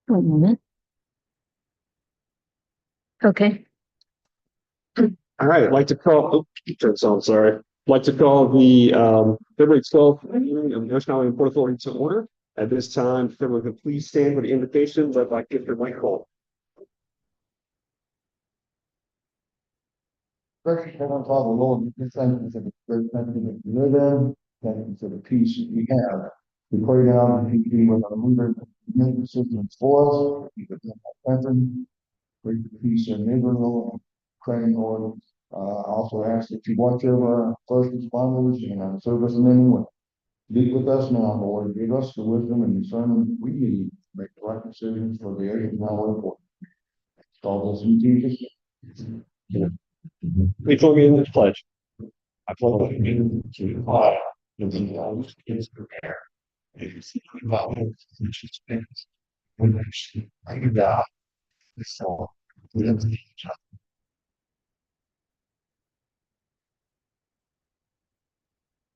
One moment. Okay. All right, I'd like to call, I'm sorry. I'd like to call the February 12th meeting of the Ocean Island Port Authority to order. At this time, if everyone could please stand for the invitation led by Gifter Michael. First, Heavenly Father, Lord, we thank you for the great country that we live in. Thank you for the peace that we have. We pray now that you be with our leaders, make decisions for us, keep us in our country, bring the peace in Israel, Ukraine, Lord. I also ask that you watch over our first responders and our servicemen and women. Be with us now, Lord. Give us the wisdom and discernment we need to make the right decisions for the age of now and forward. All this in Jesus' name. Please join me in this pledge. I pledge allegiance to the flag of the United States of America and to the republic which stands one nation under God, the soul, liberty, and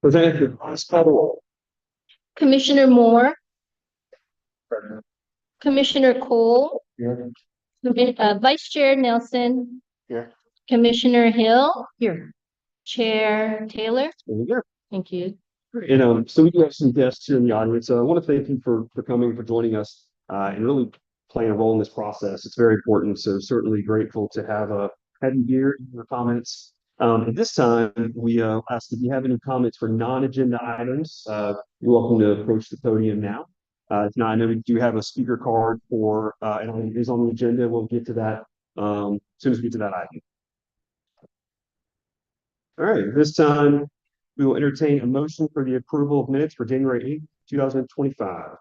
Representative, please call the roll. Commissioner Moore, Commissioner Cole, Here. Vice Chair Nelson. Here. Commissioner Hill. Here. Chair Taylor. Thank you. And so we do have some guests here in the audience. I want to thank you for coming, for joining us, and really playing a role in this process. It's very important. So certainly grateful to have you here, your comments. At this time, we ask if you have any comments for non-agenda items. You're welcome to approach the podium now. If not, I know we do have a speaker card for, and it is on the agenda. We'll get to that as soon as we get to that item. All right, this time we will entertain a motion for the approval of minutes for January 8th, 2025.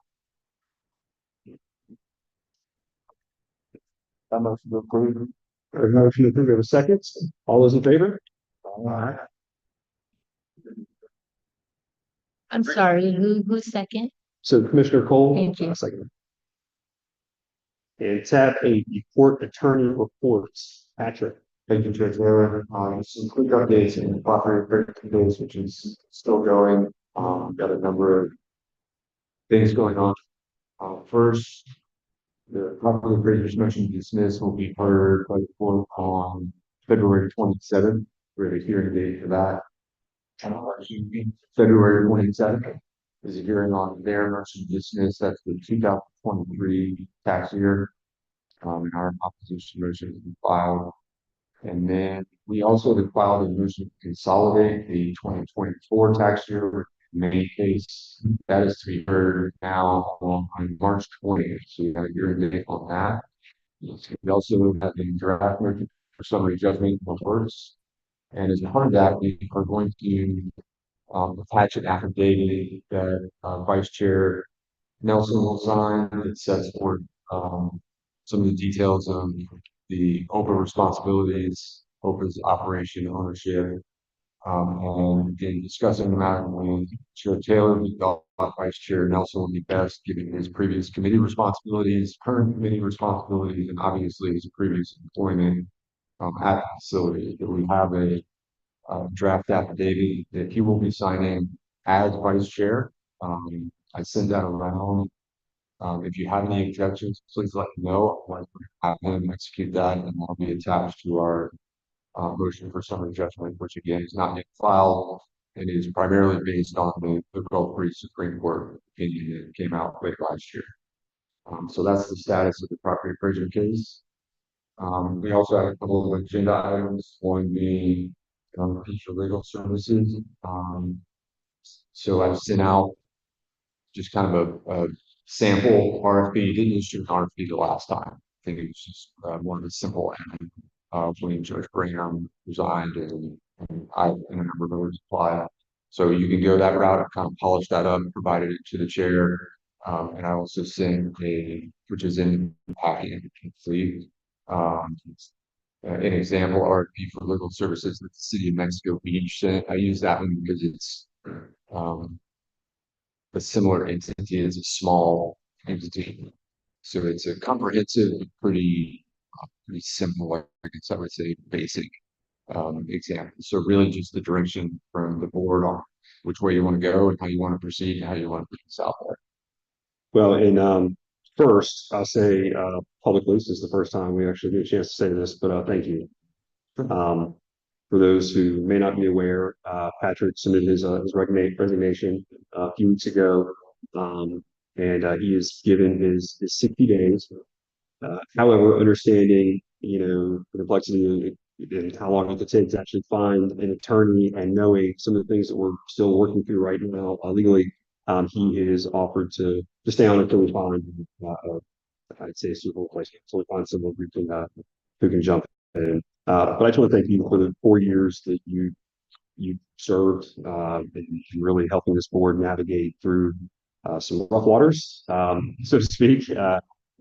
That motion to approve. Or motion to approve. We have a second. All those in favor? All right. I'm sorry, who's second? So Commissioner Cole. Thank you. Second. And tab 8, report attorney reports. Patrick. Thank you, Chair Taylor. Some quick updates in the property appraisal case, which is still going. Got a number of things going on. First, the property appraiser's motion to dismiss will be heard by the court on February 27th. We have a hearing date for that. February 27th is a hearing on their motion to dismiss. That's the 2023 tax year. And our opposition motion has been filed. And then we also have filed a motion to consolidate the 2024 tax year with the main case. That is to be heard now on March 20th. So we have a hearing date on that. We also have a draft motion for summary judgment on words. And as part of that, we are going to attach an affidavit that Vice Chair Nelson will sign that sets forth some of the details of the OHPA responsibilities, OHPA's operation ownership, and in discussing the matter with Chair Taylor, we thought Vice Chair Nelson would be best given his previous committee responsibilities, current committee responsibilities, and obviously his previous employment at the facility. That we have a draft affidavit that he will be signing as Vice Chair. I send that around. If you have any objections, please let me know. I want to have him execute that, and that'll be attached to our motion for summary judgment, which again is not yet filed and is primarily based on the Gulf Breeze Supreme Court opinion that came out late last year. So that's the status of the property appraisal case. We also have a couple of agenda items, one being future legal services. So I've sent out just kind of a sample RFP. Didn't issue an RFP the last time. I think it was just one of the simple when Judge Graham resigned and I and a number of others applied. So you can go that route and kind of polish that up, provided it to the chair. And I also sent which is in the packet, complete, an example RFP for legal services that the city of Mexico Beach sent. I use that one because it's a similar entity. It's a small entity, so it's a comprehensive, pretty simple, I guess I would say basic example. So really just the direction from the board on which way you want to go and how you want to proceed and how you want to put this out there. Well, and first, I'll say publicly, this is the first time we actually get a chance to say this, but thank you. For those who may not be aware, Patrick submitted his resignation a few weeks ago, and he is given his 60 days. However, understanding, the complexity and how long it could take to actually find an attorney and knowing some of the things that we're still working through right now legally, he is offered to stay on until we find, I'd say, a suitable replacement, until we find someone who can jump in. But I just want to thank you for the 4 years that you served and really helping this board navigate through some rough waters, so to speak.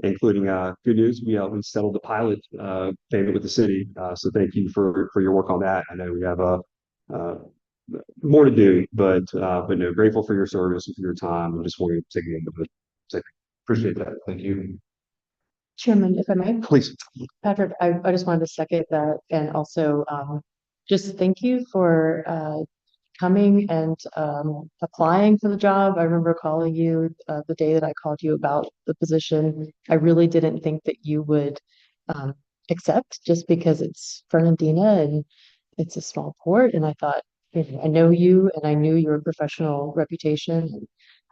Including good news, we settled the pilot payment with the city. So thank you for your work on that. I know we have uh, more to do, but no, grateful for your service and for your time. And just wanted to take a minute to say appreciate that. Thank you. Chairman, if I may, Please. Patrick, I just wanted to second that and also just thank you for coming and applying for the job. I remember calling you the day that I called you about the position. I really didn't think that you would accept just because it's Fernandina and it's a small port. And I thought, I know you and I knew your professional reputation.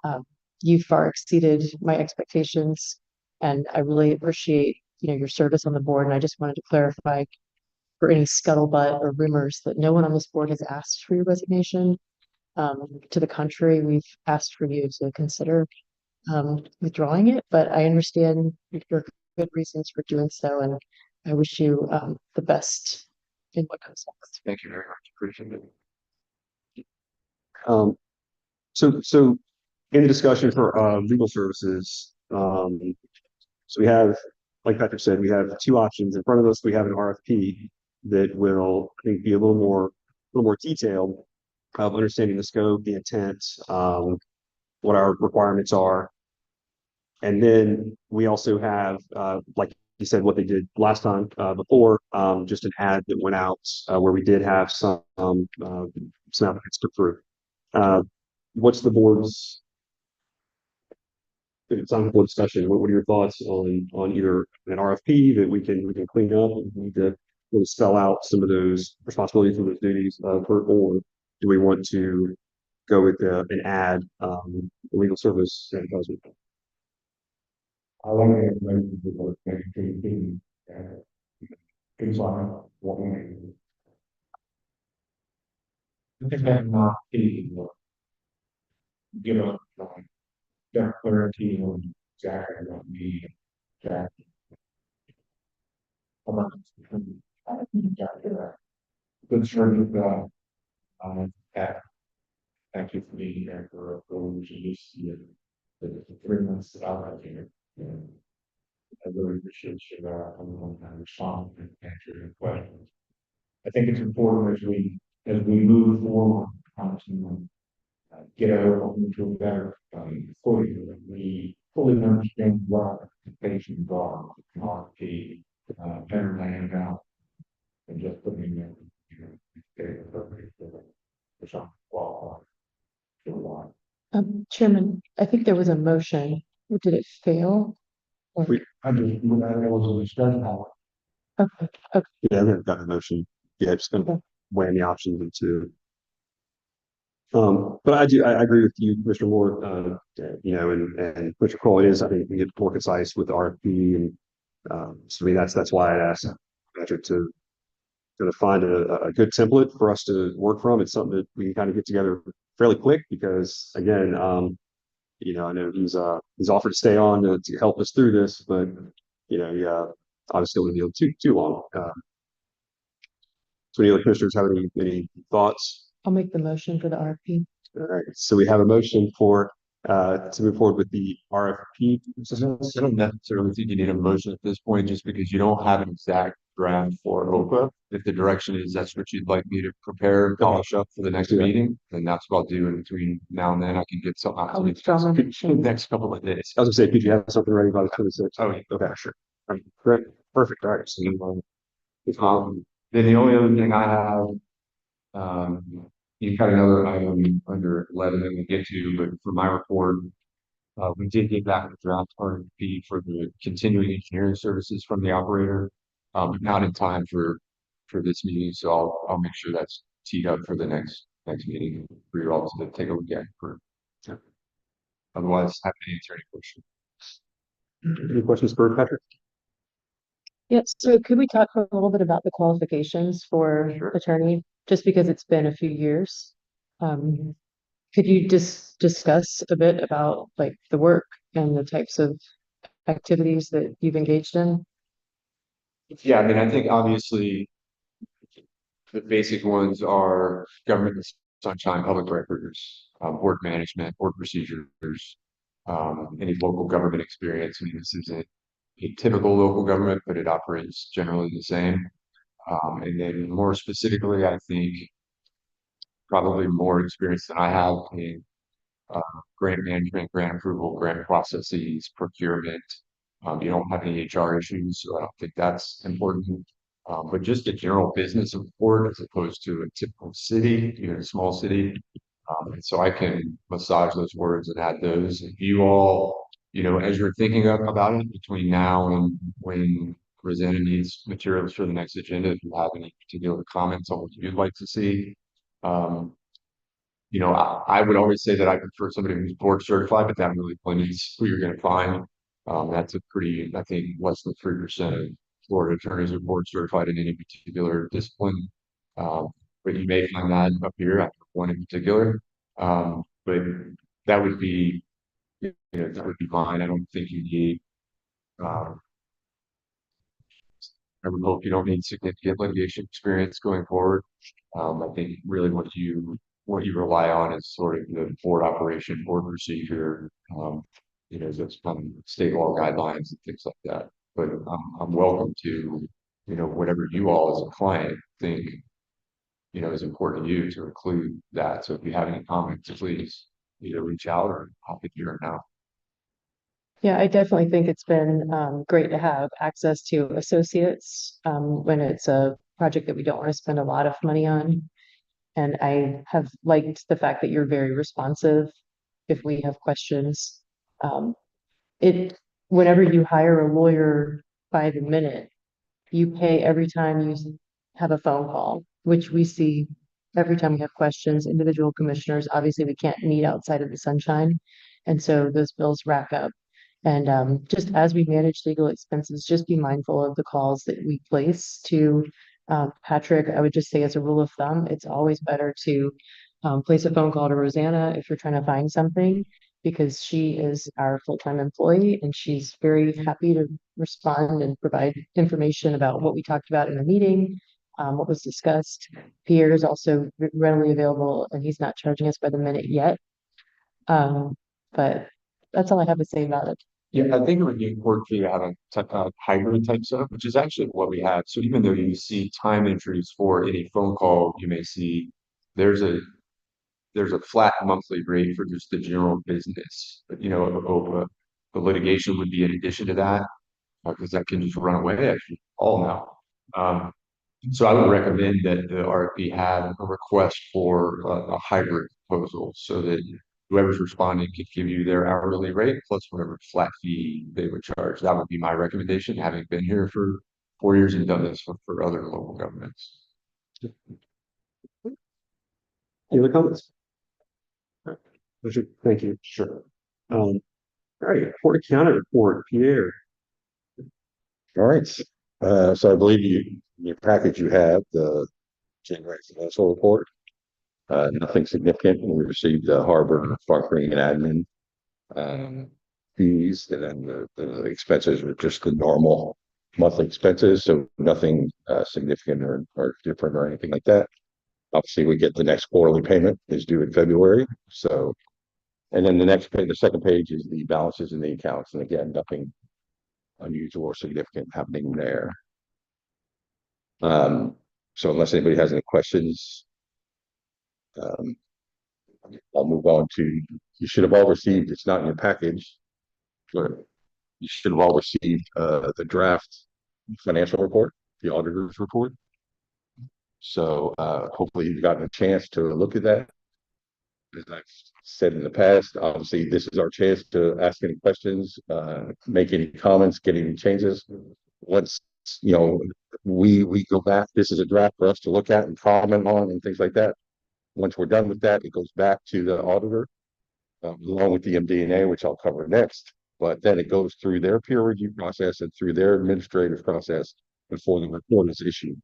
And, you far exceeded my expectations. And I really appreciate, your service on the board. And I just wanted to clarify for any scuttlebutt or rumors that no one on this board has asked for your resignation. To the contrary, we've asked for you to consider withdrawing it, but I understand your good reasons for doing so, and I wish you the best in what comes next. Thank you very much. Appreciate it. So in the discussion for legal services, so we have, like Patrick said, we have two options in front of us. We have an RFP that will, I think, be a little more detailed of understanding the scope, the intent, what our requirements are. And then we also have, like you said, what they did last time before, just an ad that went out where we did have some applicants put through. What's the board's? It's on the discussion. What are your thoughts on either an RFP that we can clean up and we need to really spell out some of those responsibilities and those duties, or do we want to go with an ad, legal service advertisement? I like the information people are making, things like what we need. I think that not be, give a, that clarity on exactly what we, exactly. Good service, yeah. Thank you for being here for those who used to the 3 months that I was here. And I really appreciate you responding and answering your questions. I think it's important as we move forward, to get into a better footing. We fully understand what our expectations are, RFP, better laying out, and just putting in, very appropriate for some qualified. Chairman, I think there was a motion. Did it fail? Or- I just, when I was a discussion on Okay, okay. Yeah, we haven't got a motion. Yeah, just gonna Okay. weighing the options into. But I agree with you, Mr. Moore, and Mr. Kroll, it is, I think we get more concise with the RFP and, so I mean, that's why I asked Patrick to find a good template for us to work from. It's something that we can kind of get together fairly quick because again, I know he's offered to stay on to help us through this, but yeah, obviously don't want to be too long. So any other commissioners have any thoughts? I'll make the motion for the RFP. All right, so we have a motion for to move forward with the RFP. I don't necessarily think you need a motion at this point, just because you don't have an exact draft for OHPA. If the direction is that's what you'd like me to prepare and polish up for the next Yeah. meeting, then that's what I'll do in between now and then. I can get something out I'll to you withdraw my the motion. next couple of days. I was gonna say, could you have something ready by the 26th? Oh, yeah. Okay, sure. All right, great, perfect. All right, so Then the only other thing I have, you got another item under 11 that we get to, but for my report, We did get back the draft RFP for the continuing engineering services from the operator, but not in time for this meeting. So I'll make sure that's teed up for the next meeting for you all to take a look at. Otherwise, happy to answer any questions. Any questions for Patrick? Yes, so could we talk a little bit about the qualifications for Sure. attorney, just because it's been a few years? Could you just discuss a bit about like the work and the types of activities that you've engaged in? Yeah, I mean, I think obviously the basic ones are government and sunshine, public records, board management, board procedures, any local government experience. I mean, this isn't a typical local government, but it operates generally the same. And then more specifically, I think probably more experience than I have in uh, grant management, grant approval, grant processes, procurement. You don't have any HR issues, so I don't think that's important. But just a general business report as opposed to a typical city, a small city. And so I can massage those words and add those. If you all, as you're thinking about it between now and when Rosanna needs materials for the next agenda, if you have any particular comments on what you'd like to see, um, I would always say that I prefer somebody who's board certified, but that really limits who you're going to find. That's a pretty, I think, less than 3% of Florida attorneys are board certified in any particular discipline. Um, but you may find that up here, I have one in particular. But that would be, that would be mine. I don't think you need, um, I would hope you don't need significant litigation experience going forward. I think really what you rely on is sort of the board operation, board procedure, just from state law guidelines and things like that. But I'm welcome to, whatever you all as a client think, is important to you to include that. So if you have any comments, please either reach out or I'll be here now. Yeah, I definitely think it's been great to have access to associates when it's a project that we don't want to spend a lot of money on. And I have liked the fact that you're very responsive if we have questions. Um, it Whenever you hire a lawyer by the minute, you pay every time you have a phone call, which we see every time we have questions. Individual commissioners, obviously, we can't meet outside of the sunshine. And so those bills rack up. And just as we manage legal expenses, just be mindful of the calls that we place to Patrick. I would just say, as a rule of thumb, it's always better to place a phone call to Rosanna if you're trying to find something, because she is our full-time employee and she's very happy to respond and provide information about what we talked about in the meeting, what was discussed. Pierre is also readily available and he's not charging us by the minute yet. But that's all I have to say about it. Yeah, I think it would be important for you to have a hybrid type setup, which is actually what we have. So even though you see time entries for any phone call, you may see there's a there's a flat monthly rate for just the general business. But OPA, the litigation would be in addition to that, because that can just run away, as you all know. So I would recommend that the RFP have a request for a hybrid proposal so that whoever's responding could give you their hourly rate plus whatever flat fee they would charge. That would be my recommendation, having been here for 4 years and done this for other local governments. Any other comments? All right. Richard, thank you. Sure. All right, Port County report, Pierre. All right. So I believe in your package you have the January financial report. Nothing significant. We received the harbor bunkering and admin fees, and then the expenses were just the normal monthly expenses. So nothing significant or different or anything like that. Obviously, we get the next quarterly payment is due in February. So, and then the next page, the second page is the balances in the accounts. And again, nothing unusual or significant happening there. So unless anybody has any questions, I'll move on to, you should have all received, it's not in your package, but you should have all received the draft financial report, the auditor's report. So hopefully you've gotten a chance to look at that. as I've said in the past, obviously, this is our chance to ask any questions, make any comments, get any changes. Once, you know, we go back, this is a draft for us to look at and comment on and things like that. Once we're done with that, it goes back to the auditor, along with the MD&A, which I'll cover next. But then it goes through their peer review process and through their administrative process before the report is issued.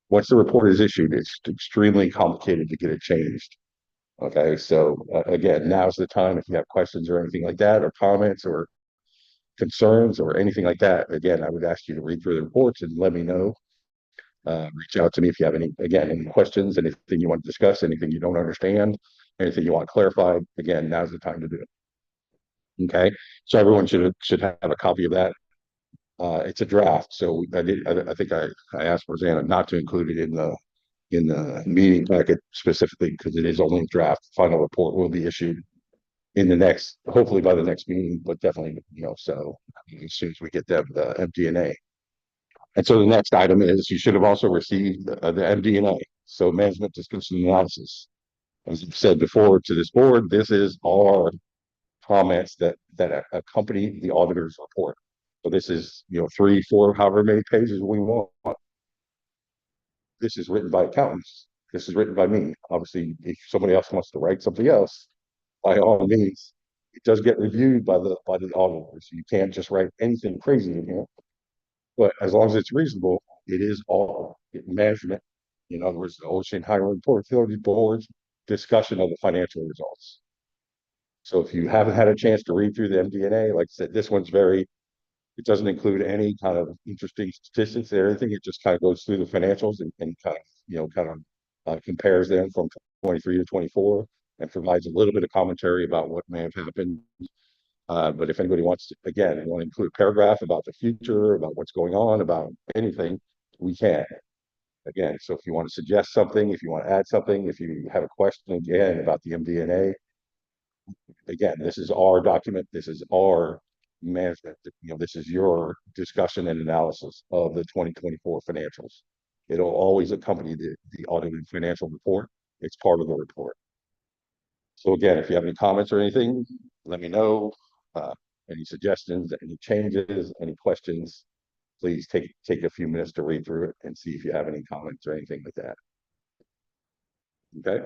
Once the report is issued, it's extremely complicated to get it changed. Okay, so again, now's the time if you have questions or anything like that, or comments or concerns or anything like that. Again, I would ask you to read through the reports and let me know. Reach out to me if you have any questions, anything you want to discuss, anything you don't understand, anything you want clarified. Again, now's the time to do it. Okay, so everyone should have a copy of that. It's a draft, so I think I asked Rosanna not to include it in the meeting packet specifically because it is only a draft. Final report will be issued in the next, hopefully by the next meeting, but definitely, so as soon as we get the MD&A. And so the next item is you should have also received the MD&A, so management discussion and analysis. As I've said before to this board, this is our comments that accompany the auditor's report. So this is, 3, 4, however many pages we want. This is written by accountants. This is written by me. Obviously, if somebody else wants to write something else, by all means, it does get reviewed by the auditors. You can't just write anything crazy in here. But as long as it's reasonable, it is all management. In other words, the Ocean Highway Port Authority Board's discussion of the financial results. So if you haven't had a chance to read through the MD&A, like I said, this one's it doesn't include any kind of interesting statistics or anything. It just kind of goes through the financials and kind of compares them from 23 to 24 and provides a little bit of commentary about what may have happened. But if anybody wants to, again, want to include a paragraph about the future, about what's going on, about anything, we can. Again, so if you want to suggest something, if you want to add something, if you have a question again about the MD&A, again, this is our document. This is our management. This is your discussion and analysis of the 2024 financials. It'll always accompany the audited financial report. It's part of the report. So again, if you have any comments or anything, let me know. Any suggestions, any changes, any questions, please take a few minutes to read through it and see if you have any comments or anything like that. Okay.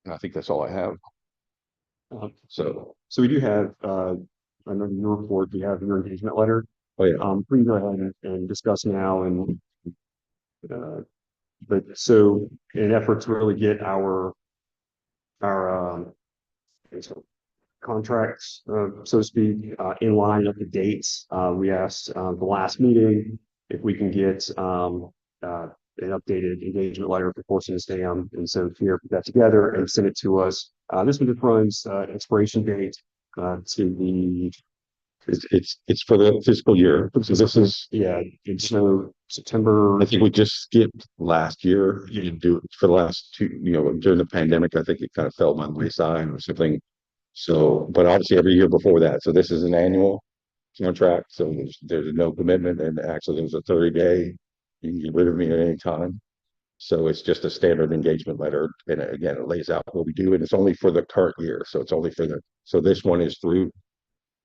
And I think that's all I have. So we do have, I know your report, we have your engagement letter. Oh yeah. Please go ahead and discuss now but so in an effort to really get our contracts, so to speak, in line with the dates, we asked the last meeting if we can get an updated engagement letter for Force and Stam, and so here put that together and send it to us. This one just runs expiration date to the It's for the fiscal year. So this is, it's so September. I think we just skipped last year. You didn't do it for the last two, during the pandemic. I think it kind of fell by the wayside or something. So, but obviously every year before that. So this is an annual contract. So there's no commitment, and actually there's a 30-day. You can get rid of me at any time. So it's just a standard engagement letter, and again, it lays out what we do, and it's only for the current year. So it's only for so this one is through.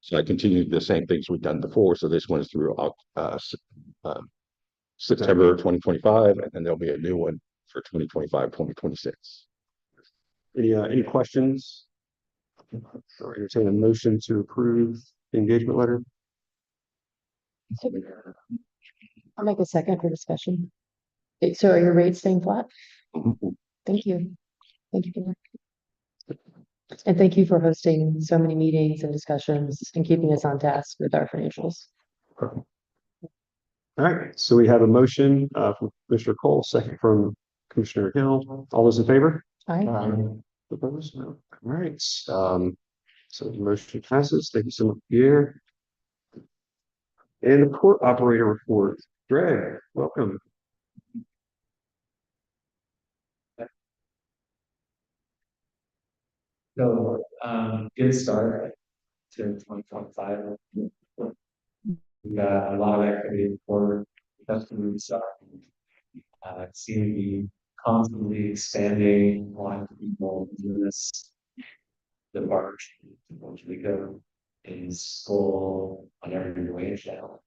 So I continued the same things we've done before. So this one is through September 2025, and then there'll be a new one for 2025, 2026. Any questions? Or entertain a motion to approve the engagement letter. I'll make a second for discussion. So are your rates staying flat? Thank you. Thank you. And thank you for hosting so many meetings and discussions and keeping us on task with our financials. All right, so we have a motion from Commissioner Cole, second from Commissioner Hill. All those in favor? Aye. Opposed? No. All right. So the motion passes. Thank you so much, Pierre. And the court operator report. Greg, welcome. So, good start to 2025. We got a lot of activity for customers, CME constantly expanding, wanting to be more in this. The barge, which we go is full on every wage now.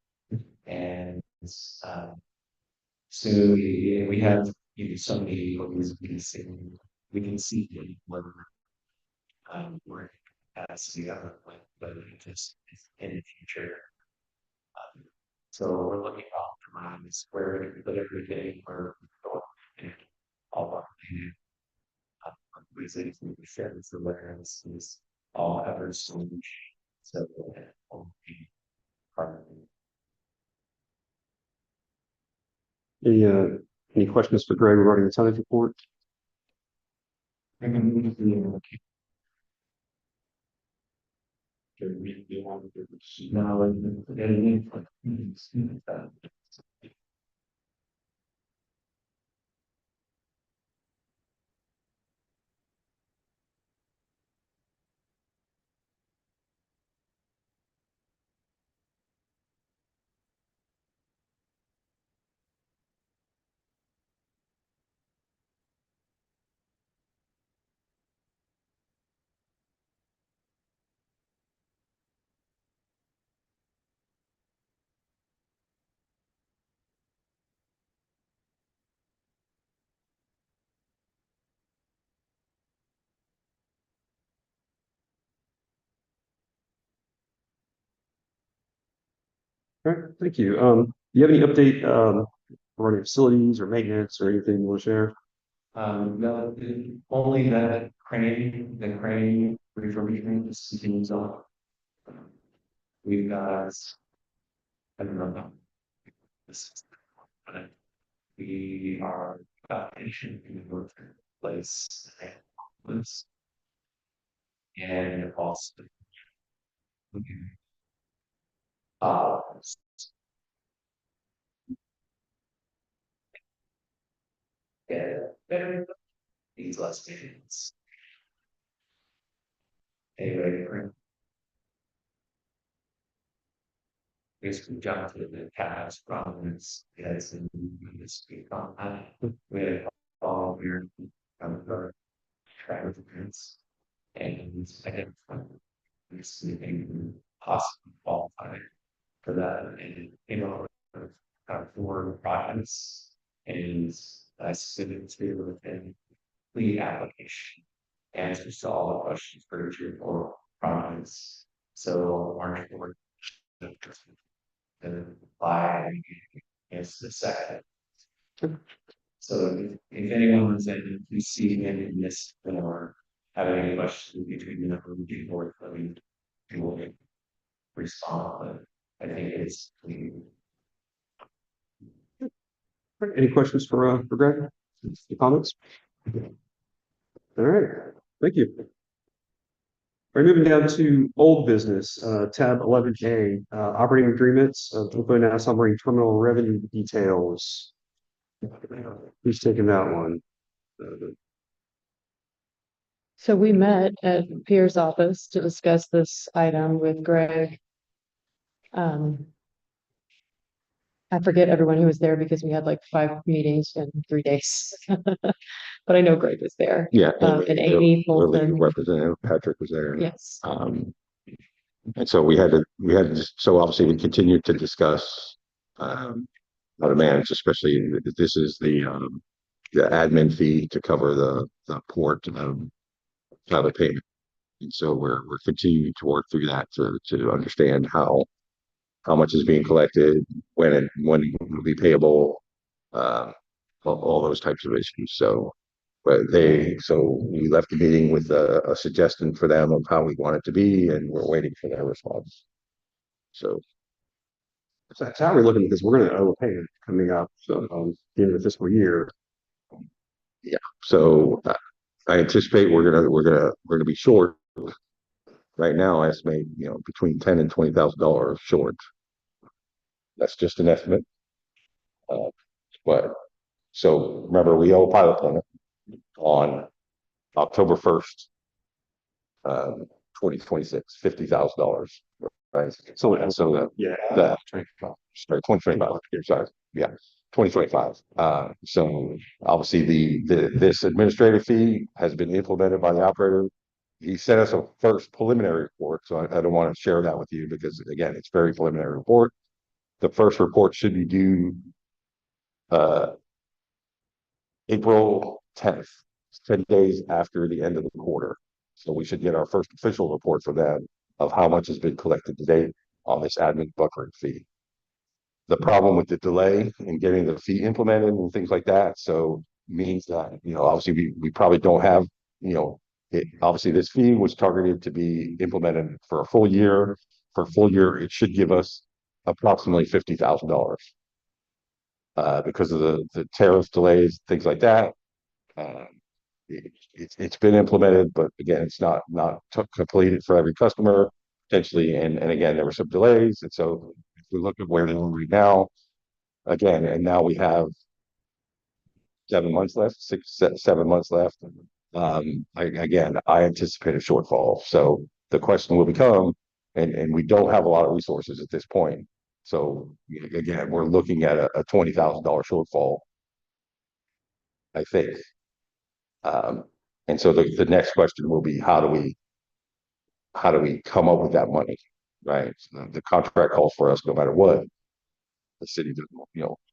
And so we have so many ways we can see whether we're as the other one, but just in the future. So we're looking to optimize where we can put everything where we go and all our ways that we share this awareness is all ever so much. So it will be part of it. Any questions for Greg regarding the tonnage report? I can move to the now and All right, thank you. Do you have any update regarding facilities or maintenance or anything you want to share? no, only the crane refurbishment just continues on. We've got, I don't know, this is, but we are patient in the place and also uh yeah, better these less meetings. Anyway, basically jump to the past problems, yes, and we speak on that. We had all weird our tragedies and second we're sleeping possibly qualified for that and kind of for products and I submitted to within the application answers to all the questions for your or products. So March 4th and by is the second. So if anyone was in, if you see any in this or have any questions between the number of people, I mean, you will respond, but I think it's clean. Any questions for Greg? Any comments? All right, thank you. All right, moving down to old business, tab 11A, operating agreements, Oakland Nassau Submarine Terminal revenue details. Who's taking that one? So we met at Pierre's office to discuss this item with Greg. I forget everyone who was there because we had like 5 meetings in 3 days. But I know Greg was there. Yeah. And Amy Fulton. Representative Patrick was there. Yes. And so we had to, so obviously we continued to discuss, how to manage, especially this is the admin fee to cover the port, pilot payment. And so we're continuing to work through that to understand how much is being collected, when it will be payable, all those types of issues. So, but so we left the meeting with a suggestion for them of how we want it to be, and we're waiting for their response. So That's how we're looking at this. We're going to owe a payment coming up. So the end of the fiscal year. yeah, so I anticipate we're gonna be short. Right now, I estimate between $10,000 and $20,000 short. That's just an estimate. But so remember, we owe pilot payment on October 1st, 2026, $50,000. Right. So that Yeah. sorry, 2025. Sorry. Yeah. 2025. So obviously this administrative fee has been implemented by the operator. He sent us a first preliminary report, so I don't want to share that with you because again, it's very preliminary report. The first report should be due uh, April 10th, 10 days after the end of the quarter. So we should get our first official report for them of how much has been collected to date on this admin buffering fee. The problem with the delay in getting the fee implemented and things like that, so means that, obviously we probably don't have, obviously this fee was targeted to be implemented for a full year. For a full year, it should give us approximately $50,000. Because of the tariff delays, things like that. Um, it's been implemented, but again, it's not completed for every customer potentially. And again, there were some delays. And so if we look at where they are right now, again, and now we have 7 months left, 7 months left. I anticipate a shortfall. So the question will become, and we don't have a lot of resources at this point. So again, we're looking at a $20,000 shortfall, I think. And so the next question will be, how do we come up with that money, right? So the contract calls for us, no matter what, the city,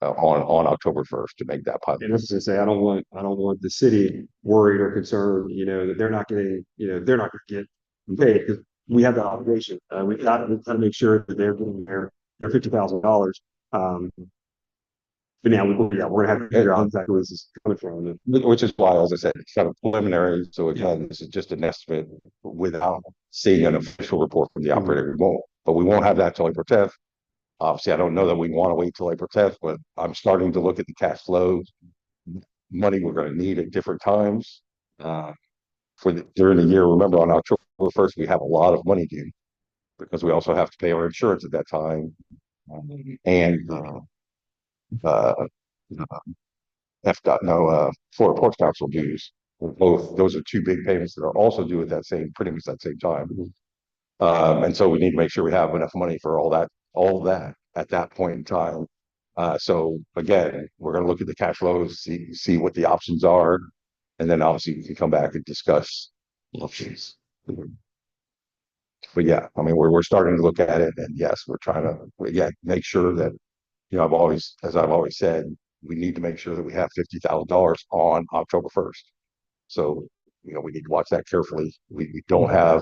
on October 1st to make that And public. I was gonna say, I don't want the city worried or concerned, that they're not getting, they're not gonna get paid because we have the obligation. We've got to make sure that they're getting their $50,000. But now we're gonna have to figure out exactly where this is coming from. Which is why, as I said, it's kind of preliminary. So again, this is just an estimate without seeing an official report from the operator. We won't have that till April 10th. Obviously, I don't know that we want to wait till April 10th, but I'm starting to look at the cash flows, money we're going to need at different times during the year. Remember, on October 1st, we have a lot of money due because we also have to pay our insurance at that time, and uh, Florida Ports Council dues. Both those are two big payments that are also due at pretty much that same time. And so we need to make sure we have enough money for all that at that point in time. So again, we're going to look at the cash flows, see what the options are, and then obviously we can come back and discuss options. But yeah, I mean, we're starting to look at it, and yes, we're trying to again make sure that as I've always said, we need to make sure that we have $50,000 on October 1st. So we need to watch that carefully. We don't have,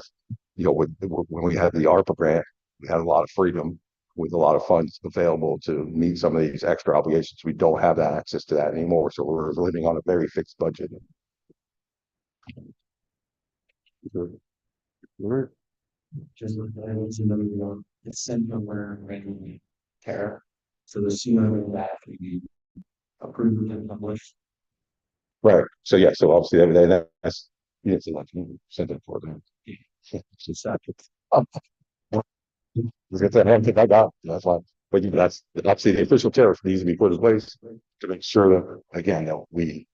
when we had the ARPA grant, we had a lot of freedom with a lot of funds available to meet some of these extra obligations. We don't have that access to that anymore. So we're living on a very fixed budget. All right. Just look at it, it's similar when tariff. So the sooner that we approved and published. Right. So yeah. So obviously every day that's it's a lot sent it for them. That's I got. That's why. But that's obviously the official tariff needs to be put in place to make sure that again that we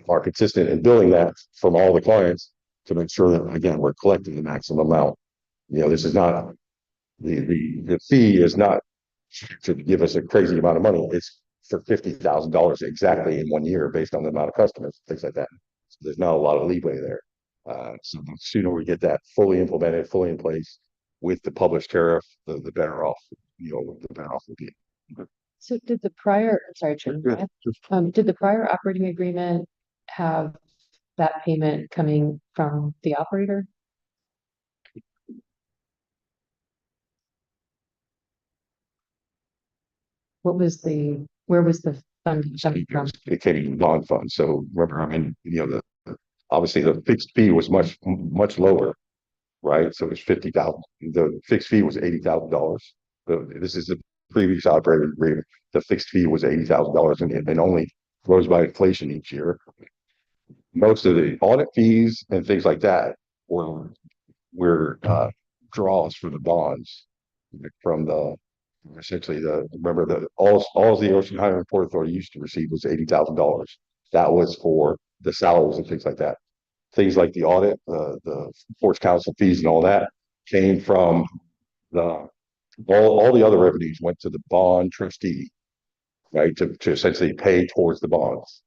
are consistent in billing that from all the clients to make sure that again we're collecting the maximum amount. This is not the fee is not to give us a crazy amount of money. It's for $50,000 exactly in 1 year based on the amount of customers, things like that. So there's not a lot of leeway there. So the sooner we get that fully implemented, fully in place with the published tariff, the better off, the better off we'll be. So did the prior, I'm sorry, Chair, did the prior operating agreement have that payment coming from the operator? Where was the fund coming from? It came from bond fund. So remember, I mean, obviously the fixed fee was much lower, right? So it was 50,000. The fixed fee was $80,000. This is the previous operating agreement. The fixed fee was $80,000 and only rose by inflation each year. Most of the audit fees and things like that were draws for the bonds from essentially remember all the Ocean Highway Port Authority used to receive was $80,000. That was for the salaries and things like that. Things like the audit, the Ports Council fees and all that came from all the other revenues went to the bond trustee right, to essentially pay towards the bonds.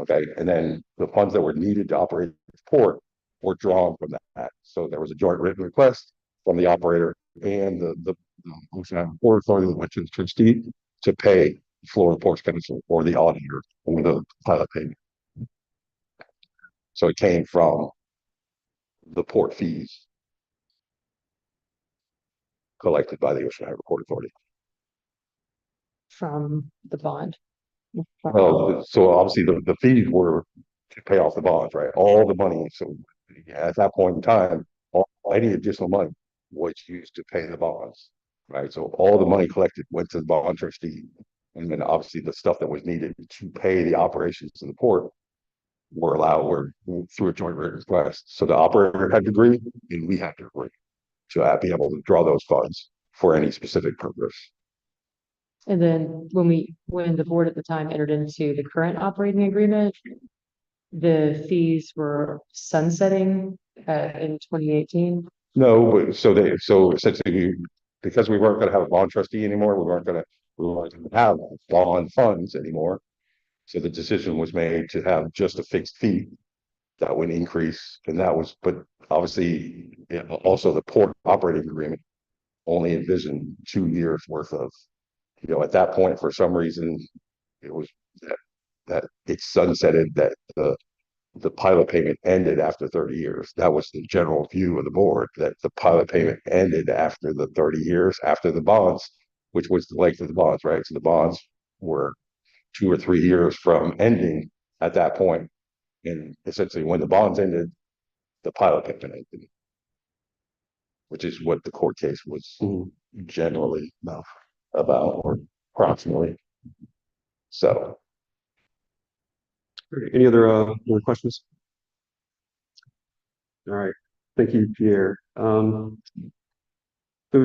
Okay, and then the funds that were needed to operate the port were drawn from that. So there was a joint written request from the operator and the Ocean Island Port Authority that went to the trustee to pay the Florida Ports Council or the auditor for the pilot payment. So it came from the port fees collected by the Ocean Island Port Authority. From the bond. Well, so obviously the fees were to pay off the bonds, right? All the money. So at that point in time, any additional money was used to pay the bonds, right? So all the money collected went to the bond trustee. And then obviously the stuff that was needed to pay the operations of the port were through a joint written request. So the operator had to agree and we had to agree to be able to draw those funds for any specific purpose. And then when the board at the time entered into the current operating agreement, the fees were sunsetting in 2018. No, but so essentially because we weren't going to have a bond trustee anymore, we weren't going to have bond funds anymore. So the decision was made to have just a fixed fee that would increase, and that was, but obviously also the port operating agreement only envisioned 2 years worth of, at that point, for some reason, it was that it sunsetted, that the pilot payment ended after 30 years. That was the general view of the board, that the pilot payment ended after the 30 years, after the bonds, which was the length of the bonds, right? So the bonds were 2 or 3 years from ending at that point. And essentially when the bonds ended, the pilot payment ended, which is what the court case was generally about, or approximately. So. Any other questions? All right, thank you, Pierre. Moving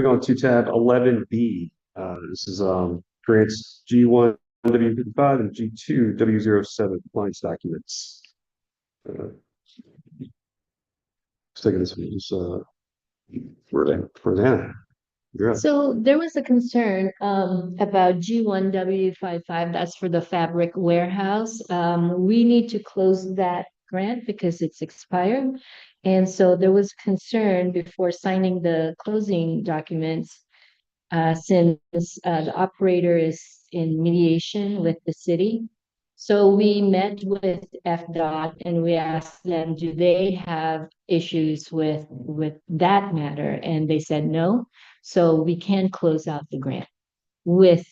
on to tab 11B. This is grants G1 W55 and G2 W07 compliance documents. Taking this one is Rosanna. You're up. So there was a concern about G1W55, that's for the fabric warehouse. We need to close that grant because it's expired. And so there was concern before signing the closing documents, since the operator is in mediation with the city. So we met with FDOT and we asked them, do they have issues with that matter? And they said no. So we can close out the grant with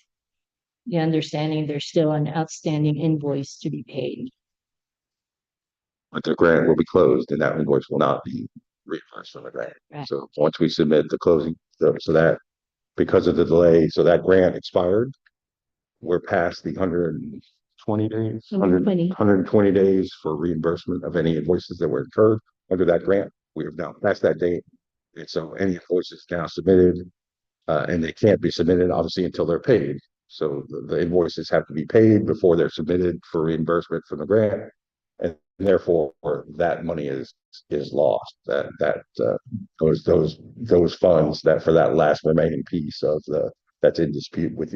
the understanding there's still an outstanding invoice to be paid. But the grant will be closed and that invoice will not be reimbursed from the grant. Right. So once we submit the closing, so that because of the delay, so that grant expired, we're past the 120 days, 120 days for reimbursement of any invoices that were incurred under that grant. We are now past that date. And so any invoices now submitted, and they can't be submitted obviously until they're paid. So the invoices have to be paid before they're submitted for reimbursement from the grant. And therefore that money is lost. Those funds that for that last remaining piece of that's in dispute with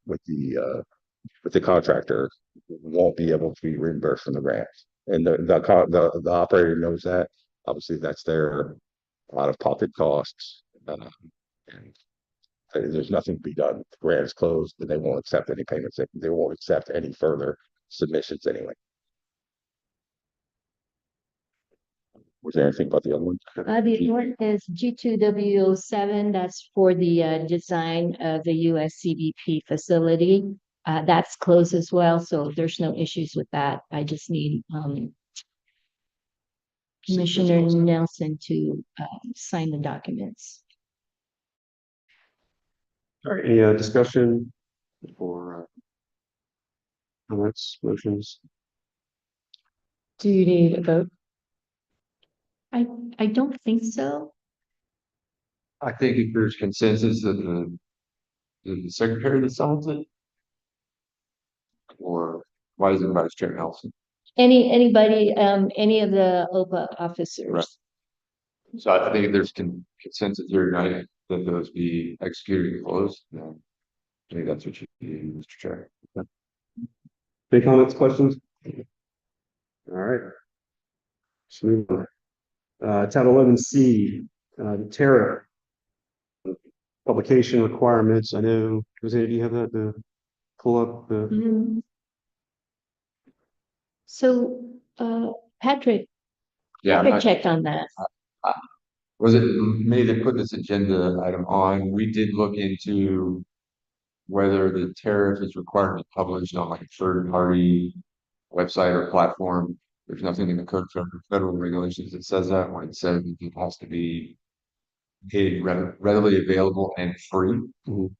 with the contractor won't be able to be reimbursed from the grant. And the operator knows that. Obviously, that's their out of pocket costs. And there's nothing to be done. The grant is closed, and they won't accept any payments. They won't accept any further submissions anyway. Was there anything about the other one? The other one is G2W07. That's for the design of the USCBP facility. That's closed as well, so there's no issues with that. I just need Commissioner Nelson to sign the documents. All right, any discussion or comments, motions? Do you need a vote? I don't think so. I think if there's consensus that the secretary decides it, or why is it Vice Chair Nelson? Anybody, any of the OPA officers. Right. So I think if there's consensus here tonight that those be executed and closed, then I think that's what you need, Mr. Chair. Any comments, questions? All right. Let's move on. Tab 11C, the tariff publication requirements. I know, Jose, do you have that to pull up the? Mhm. So, Patrick, Yeah, I'm Patrick not- checked on that. Was it me that put this agenda item on? We did look into whether the tariff is required to be published on like a third party website or platform. There's nothing in the code for federal regulations that says that. When it says it has to be readily available and free to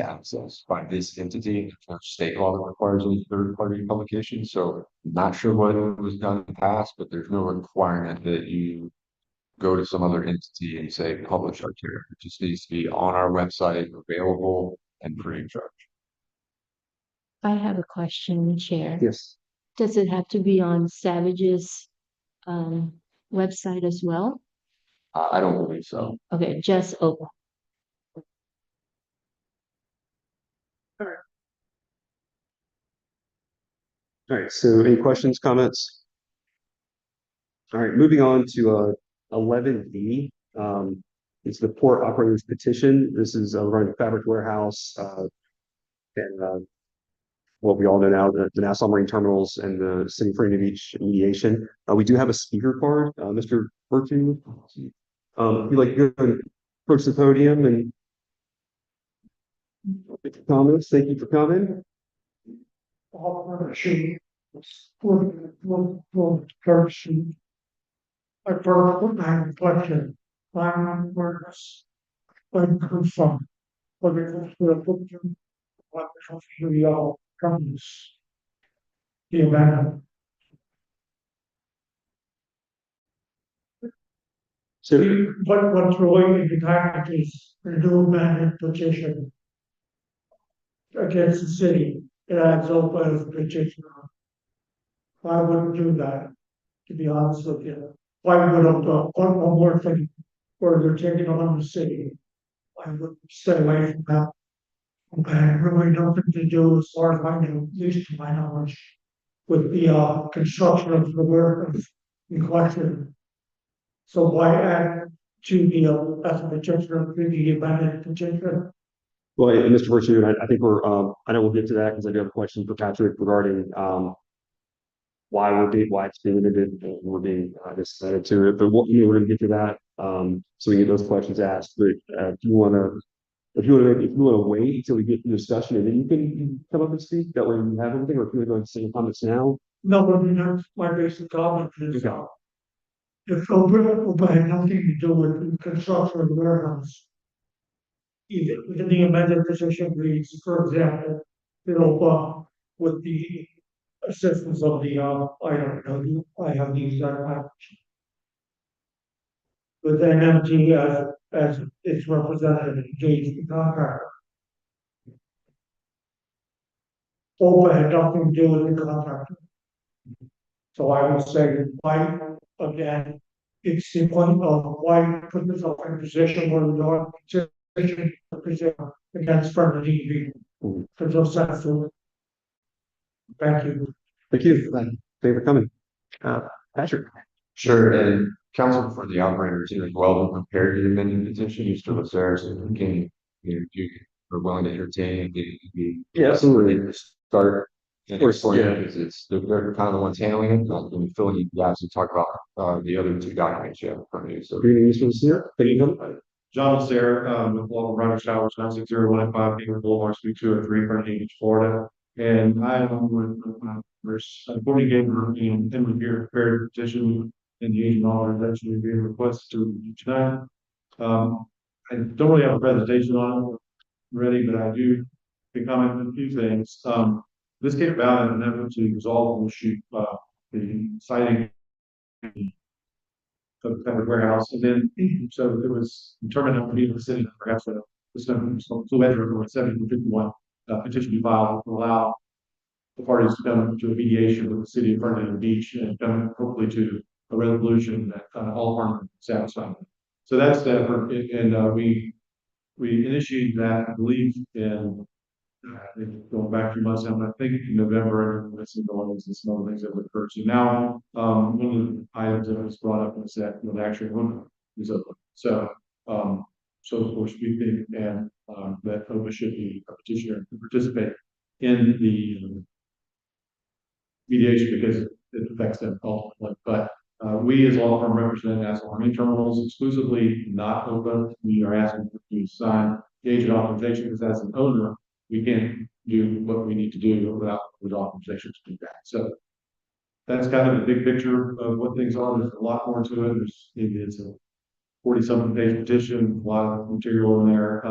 access by this entity. There's no state law that requires any third party publication. So not sure whether it was done in the past, but there's no requirement that you go to some other entity and say publish our tariff. It just needs to be on our website, available and free of charge. I have a question, Chair. Yes. Does it have to be on Savage's website as well? I don't believe so. Okay, just OPA. All right. So any questions, comments? All right. Moving on to 11B. It's the port operators petition. This is regarding the fabric warehouse and what we all know now, the Nassau Marine Terminals and the City of Freedom Beach mediation. We do have a speaker card, Mr. Virtue. If you'd like to go and approach the podium and make your comments. Thank you for coming. I put my reflection on words like from but it was the picture what the all comes the amendment. So, But what's really in the package is the new amendment petition against the city. It adds open as a petition. I wouldn't do that, to be honest with you. I would have one more thing where they're taking on the city. I would stay away from that. And really nothing to do, as far as I know, at least to my knowledge, with the construction of the warehouse in question. So why add to the as a petitioner, the amended petitioner? well, and Mr. Virtue, and I think we're, I know we'll get to that because I do have a question for Patrick regarding why it's being limited and we're being decided to it. But we're going to get to that so we get those questions asked. But if you want to wait until we get to the discussion and then you can come up and speak, that way you have everything, or if you want to go and say your comments now. No, but that's my basic comment is, Okay. if OPA had nothing to do with the construction of the warehouse. Even the amended position reads, for example, the OPA with the assistance of the, I don't know, I have the exact language. With NMT as its representative engaged in contractor. OPA had nothing to do with the contractor. So I would say, why, again, it's the point of why put yourself in a position where you are position against friendly people. There's no sense to it. Thank you. Thank you. Thank you for coming. Patrick. Sure, and counsel for the operators here as well, prepared the amended petition, Mr. Lacer, so we can, you are willing to entertain, Yeah, absolutely. Start. Of course, yeah. Because they're kind of the ones handling it, not going to fill in the gaps and talk about the other two documents you have in front of you, so. Good evening, Mr. Lassier. Thank you for coming. John Lacer, with Local Runner Showers, 96015, Beaver Boulevard, Suite 203, Frontage Beach, Florida. And I am with verse 40 game group and with your prepared petition and the agent honor that should be requested to tonight. I don't really have a presentation on it ready, but I do comment on a few things. This came about in an effort to resolve the issue, the citing of the fabric warehouse, and then so it was determined that we the city that perhaps some flew over 751 petition be filed to allow the parties to come to a mediation with the city of Fernandina Beach and come hopefully to a resolution that all parties satisfied. So that's the effort, and we initiated that, I believe, in going back a few months now, but I think in November, I see delays and some other things that would occur. So now, one of the items that was brought up was that, the actual OHPA is open. So, so of course, we think, and, that OHPA should be a petitioner to participate in the mediation because it affects them ultimately. But we as law firm represent National Army Terminals exclusively, not OHPA. We are asking to sign the agent authorization because as an owner, we can't do what we need to do without the authorization to do that. So that's kind of the big picture of what things are. There's a lot more to it. It's a 40-something page petition, a lot of material in there.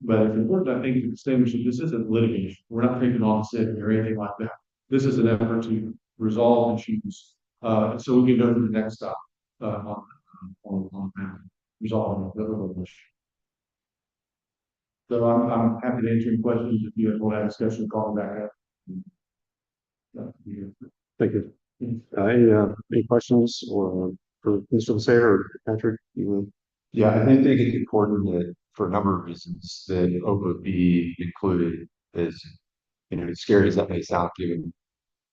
But it's important, I think, to distinguish that this isn't litigation. We're not taking on the city or anything like that. This is an effort to resolve issues, so we can go to the next stop, on resolving the overall issue. So I'm happy to answer any questions if you want to have a discussion, call me back up. Thank you. Any questions or for Mr. Lasair or Patrick? Yeah, I think it's important that for a number of reasons that OHPA be included is, as scary as that may sound, given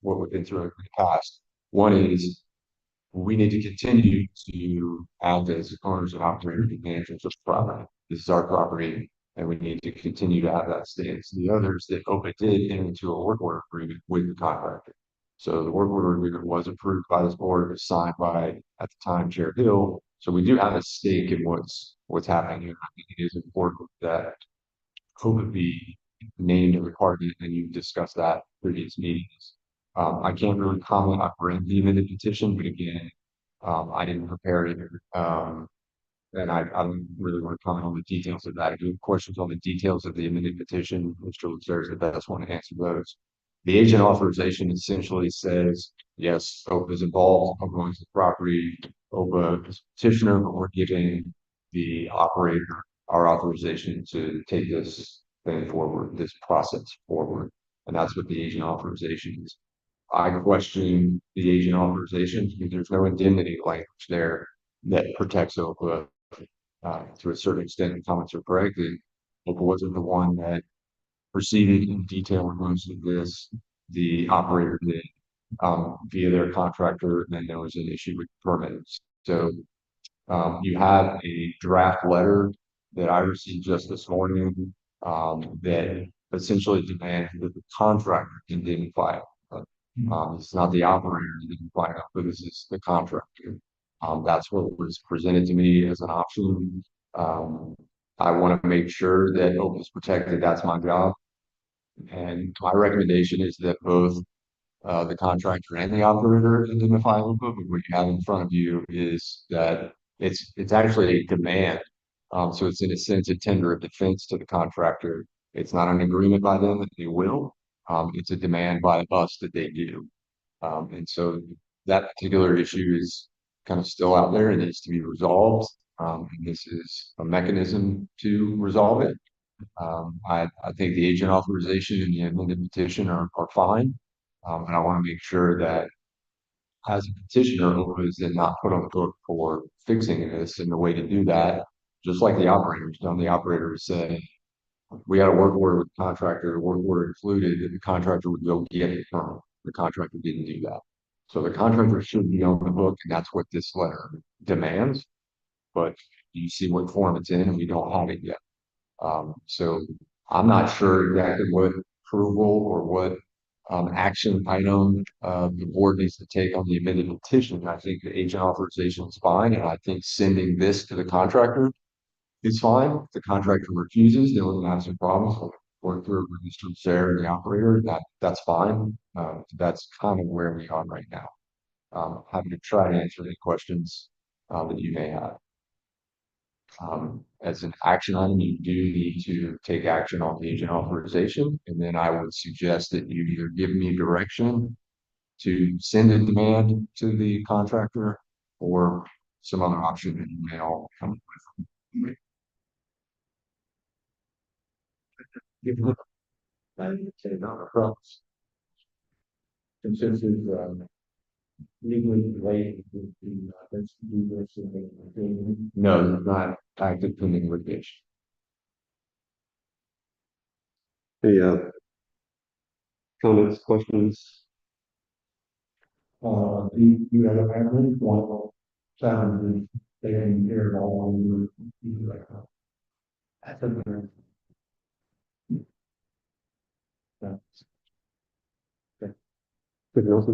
what we've been through in the past. One is we need to continue to act as owners and operators and managers of property. This is our property, and we need to continue to have that stance. The other is that OHPA did enter into a work order agreement with the contractor. So the work order agreement was approved by this board, it was signed by, at the time, Chair Hill. So we do have a stake in what's happening here. I think it is important that OHPA be named a requirement, and you've discussed that in previous meetings. I can't really comment on the amended petition, but again, I didn't prepare it. And I don't really want to comment on the details of that. If you have questions on the details of the amended petition, Mr. Lasair is the best one to answer those. The agent authorization essentially says, yes, OHPA is involved, OHPA owns the property, OHPA is petitioner, but we're giving the operator our authorization to take this thing forward, this process forward. And that's what the agent authorization is. I question the agent authorization because there's no indemnity language there that protects OHPA. To a certain extent, the comments are correct. OHPA wasn't the one that proceeded in detail with most of this. The operator did, via their contractor, and then there was an issue with permits. So you have a draft letter that I received just this morning, that essentially demands that the contractor indemnify. It's not the operator that indemnify, but this is the contractor. That's what was presented to me as an option. I want to make sure that OHPA is protected. That's my job. And my recommendation is that both the contractor and the operator indemnify OHPA. But what you have in front of you is that it's actually a demand. So it's in a sense a tender of defense to the contractor. It's not an agreement by them that they will. It's a demand by us that they do. And so that particular issue is kind of still out there and needs to be resolved. And this is a mechanism to resolve it. I think the agent authorization and the amended petition are fine. And I want to make sure that as a petitioner, OHPA is then not put on the hook for fixing this. And the way to do that, just like the operators done, the operators say, we had a work order with the contractor, the work order included that the contractor would go get it from. The contractor didn't do that. So the contractor should be on the hook, and that's what this letter demands. But you see what form it's in, and we don't have it yet. So I'm not sure exactly what approval or what action item the board needs to take on the amended petition. I think the agent authorization is fine, and I think sending this to the contractor is fine. If the contractor refuses, then we're going to have some problems. We'll work through it with Mr. Lasair and the operator. That's fine. That's kind of where we are right now. Happy to try to answer any questions that you may have. As an action item, you do need to take action on the agent authorization, and then I would suggest that you either give me direction to send a demand to the contractor or some other option that you may all come up with. I would say not a problem. Consensus, legally related to no, not active pending litigation. Any comments, questions? You have a family, one, seven, they can hear it all on you like that. That's a good. Anything else?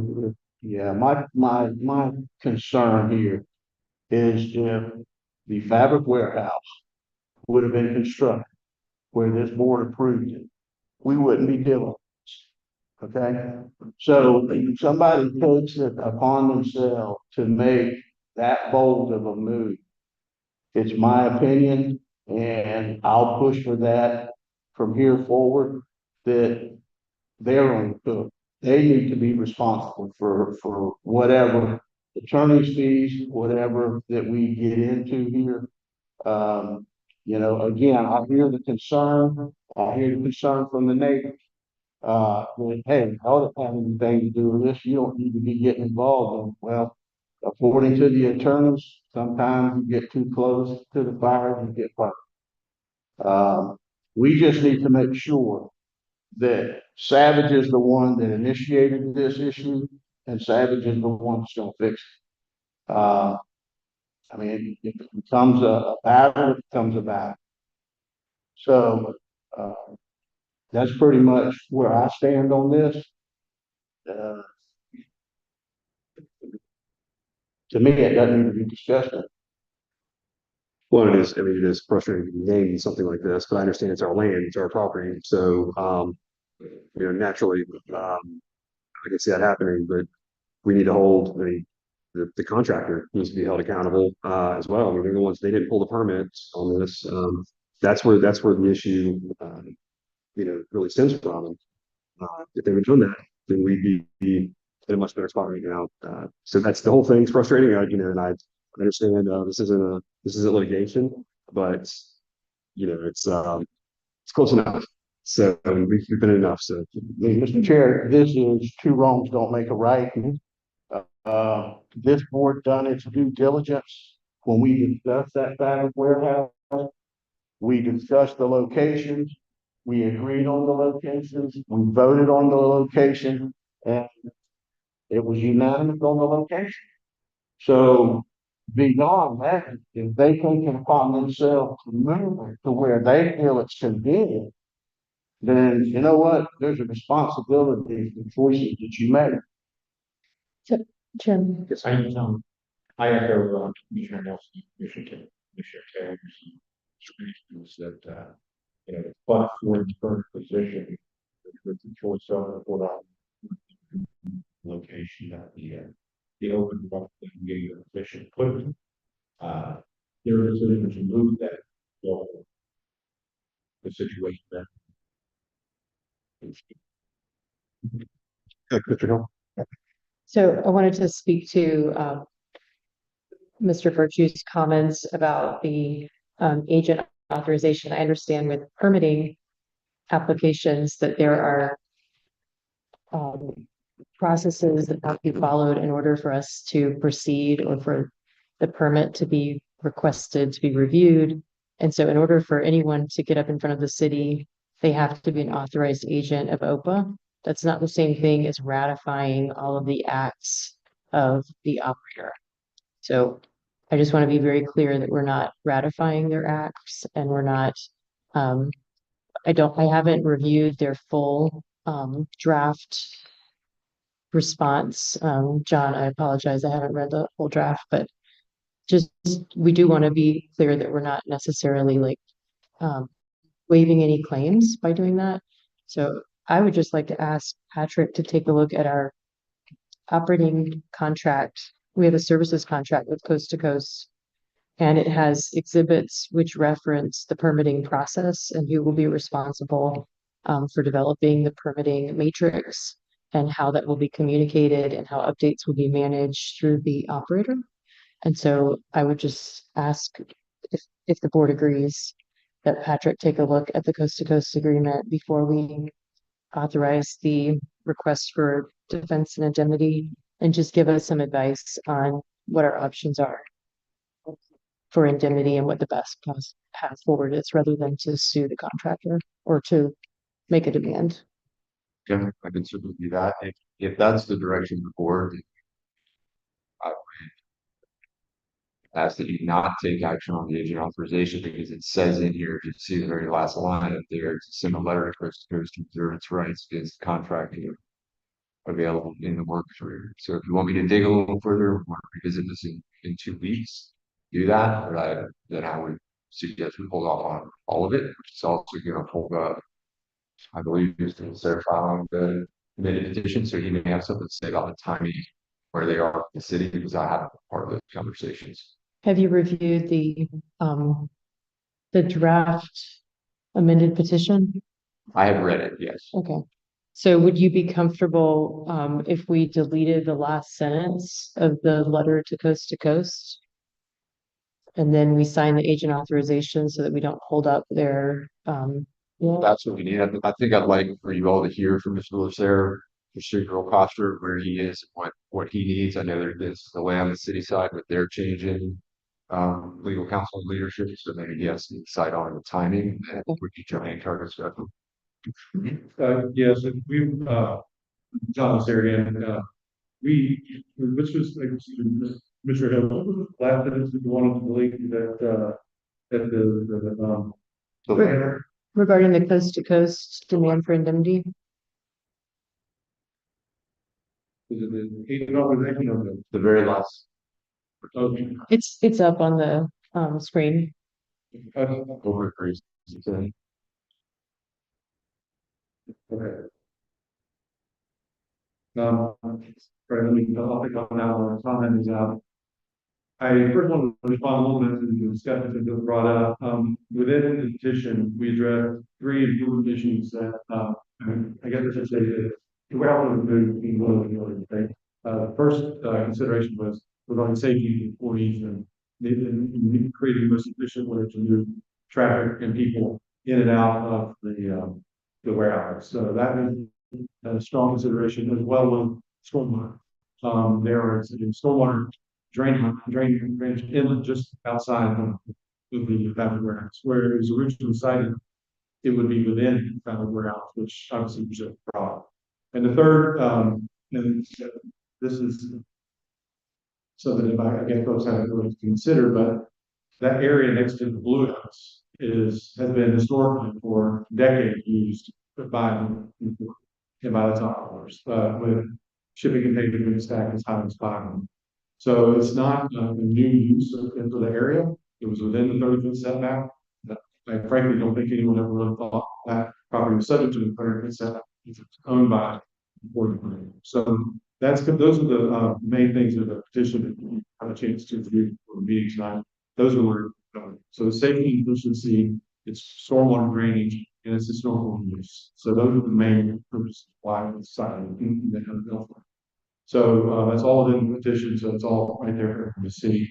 Yeah, my concern here is if the fabric warehouse would have been constructed where this board approved it, we wouldn't be dealing. Okay, so somebody takes it upon themselves to make that bold of a move. It's my opinion, and I'll push for that from here forward, that they're on the hook. They need to be responsible for whatever attorney's fees, whatever that we get into here. Again, I hear the concern, I hear the concern from the neighbors. That, hey, I don't have anything to do with this, you don't need to be getting involved in. Well, according to the attorneys, sometimes you get too close to the fire, you get fired. We just need to make sure that Savage is the one that initiated this issue, and Savage is the one that's gonna fix it. I mean, if it becomes a battle, it becomes a battle. So, that's pretty much where I stand on this. Uh, to me, it doesn't need to be discussed. Well, it is frustrating to be named something like this, but I understand it's our land, it's our property, so, naturally, I can see that happening, but we need to hold the contractor needs to be held accountable, as well. I mean, they're the ones, they didn't pull the permits on this. That's where the issue, really stems from. And, if they were doing that, then we'd be in a much better spot right now. So that's the whole thing's frustrating, and I understand, this isn't litigation, but, it's close enough. So we've been enough, so. Mr. Chair, this is two wrongs don't make a right. This board done its due diligence when we discussed that fabric warehouse. We discussed the locations, we agreed on the locations, we voted on the location, and it was unanimous on the location. So beyond that, if they take it upon themselves to move it to where they feel it's convenient, then you know what? There's a responsibility for choices that you make. Jim, Yes, I echo, Commissioner Nelson, Commissioner Taylor, that, but for the current position, with the choice of what location that the open rough and getting efficient equipment. There is a to move that, so the situation that. Mr. Hill. so I wanted to speak to Mr. Virtue's comments about the agent authorization. I understand with permitting applications that there are processes that have to be followed in order for us to proceed or for the permit to be requested to be reviewed. And so in order for anyone to get up in front of the city, they have to be an authorized agent of OPA. That's not the same thing as ratifying all of the acts of the operator. So I just want to be very clear that we're not ratifying their acts, and we're not, I haven't reviewed their full draft response. John, I apologize, I haven't read the whole draft, but just, we do want to be clear that we're not necessarily like waiving any claims by doing that. So I would just like to ask Patrick to take a look at our operating contract. We have a services contract with Coast to Coast, and it has exhibits which reference the permitting process and who will be responsible for developing the permitting matrix and how that will be communicated and how updates will be managed through the operator. And so I would just ask if the board agrees that Patrick take a look at the Coast to Coast agreement before we authorize the request for defense and indemnity, and just give us some advice on what our options are for indemnity and what the best path forward is, rather than to sue the contractor or to make a demand. Yeah, I can certainly do that. If that's the direction of the board, I would ask that you not take action on the agent authorization because it says in here, if you see the very last line up there, to send a letter to Coast to Coast to observe its rights against the contract available in the work career. So if you want me to dig a little further, want to revisit this in 2 weeks, do that. But then I would suggest we hold off on all of it, which is also going to hold up, I believe, is they're filing the committed petition. So he may have something to say about the timing where they are in the city because I haven't been part of the conversations. Have you reviewed the draft amended petition? I have read it, yes. Okay. So would you be comfortable, if we deleted the last sentence of the letter to Coast? And then we sign the agent authorization so that we don't hold up their, That's what we need. I think I'd like for you all to hear from Mr. Lucero, procedural posture, where he is, what he needs. I know there's delay on the city side, but they're changing legal counsel and leadership, so maybe he has to decide on the timing and would you join target schedule. Yes, and we've, John this area, and, which was, like, Mr. Hill, last sentence, we wanted to believe that the banner, regarding the Coast demand for indemnity? is it the agent authorization of The very last. okay. It's up on the, screen. Over agrees. Okay. Right, let me, I'll pick up now, comment is out. I first want to respond a little bit to the discussion that was brought up. Within the petition, we addressed 3 important issues that, I guess I should say that we're out of the mood in one of the other things. First, consideration was regarding safety of employees and creating the most efficient way to move traffic and people in and out of the warehouse. So that is a strong consideration as well as stormwater. There is stormwater drainage inlet just outside of the fabric warehouse, where it was originally cited, it would be within the fabric warehouse, which obviously was a problem. And the third, and this is something that I guess folks haven't really considered, but that area next to the Blue House has been historically for decades used by the top owners, with shipping containers being stacked as high as 5. So it's not a new use into the area. It was within the 30-foot setback. I frankly don't think anyone ever really thought that property was subject to the 30-foot setback. It's owned by the. So those are the main things of the petition that you have a chance to review for the meeting tonight. Those are where, so the safety and efficiency, it's stormwater drainage, and it's historical use. So those are the main purposes why it's cited in the bill. So that's all in the petition, so it's all right there from the city.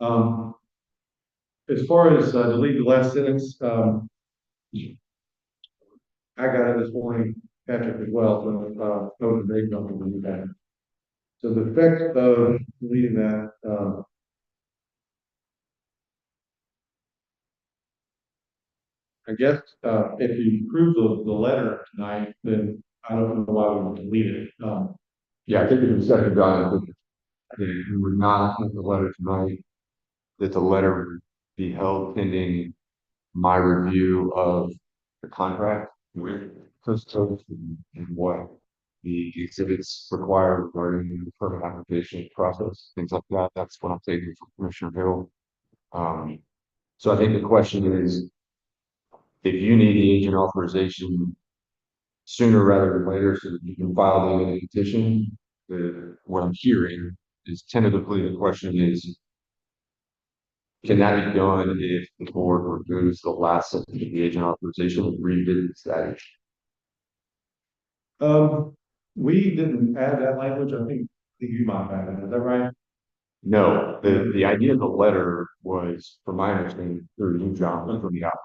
As far as delete the last sentence, I got it this morning, Patrick, as well, so those are don't believe that. So the effect of deleting that, I guess if you approve the letter tonight, then I don't know why we would delete it. Yeah, I think the discussion got it. We would not have the letter tonight, that the letter would be held pending my review of the contract with Coast and what the exhibits require regarding the permit application process, things like that. That's what I'm taking from Commissioner Hill. So I think the question is, if you need the agent authorization sooner rather than later so that you can file the amended petition, what I'm hearing is tentatively the question is, can that be done if the board removes the last sentence of the agent authorization and revisits that? We didn't add that language. I think you might have added it. Is that right? No, the idea of the letter was, from my understanding, through you, John, from the out.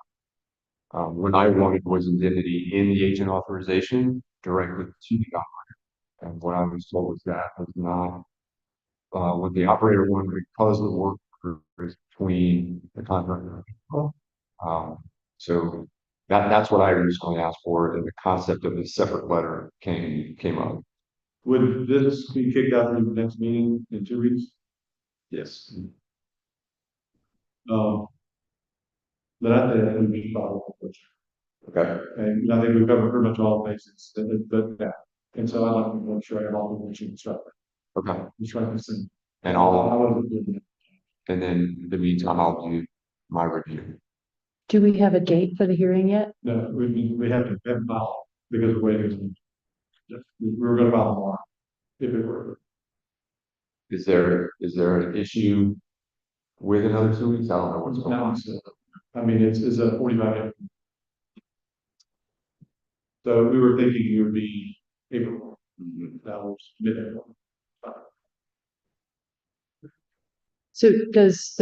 What I wanted was indemnity in the agent authorization directly to the operator. And what I was told was that was not what the operator wanted, because the work is between the contractor. So That's what I originally asked for, and the concept of a separate letter came up. Would this be kicked out in the next meeting in 2 weeks? Yes. But I think that would be probably. Okay. And I think we've covered pretty much all the bases, but yeah. And so I like to make sure I have all the information stuff. Okay. Just trying to see. And and then in the meantime, I'll do my review. Do we have a date for the hearing yet? No, we have to file because of the way it is. We were gonna file tomorrow. If it were. Is there an issue with another 2 weeks? I don't know what's going Now, on. I mean, it's a 45 day. So we were thinking it would be April. That was mid-April. So does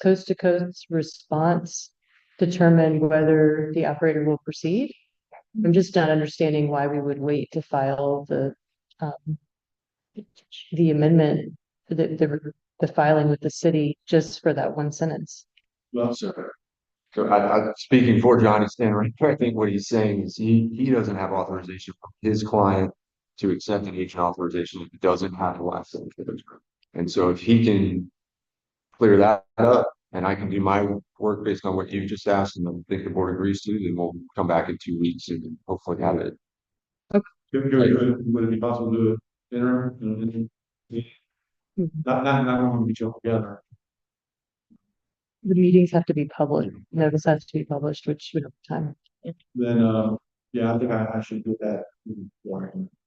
Coast to Coast response determine whether the operator will proceed? I'm just not understanding why we would wait to file the amendment, the filing with the city just for that one sentence. Well, sir. So speaking for Johnny Stan right there, I think what he's saying is he doesn't have authorization from his client to accept an agent authorization if he doesn't have the last sentence. And so if he can clear that up and I can do my work based on what you just asked and I think the board agrees to, then we'll come back in 2 weeks and hopefully have it. Would it be possible to do it interim? Not when we be joined together. The meetings have to be published, notice has to be published, which we don't have time. Then, yeah, I think I should do that.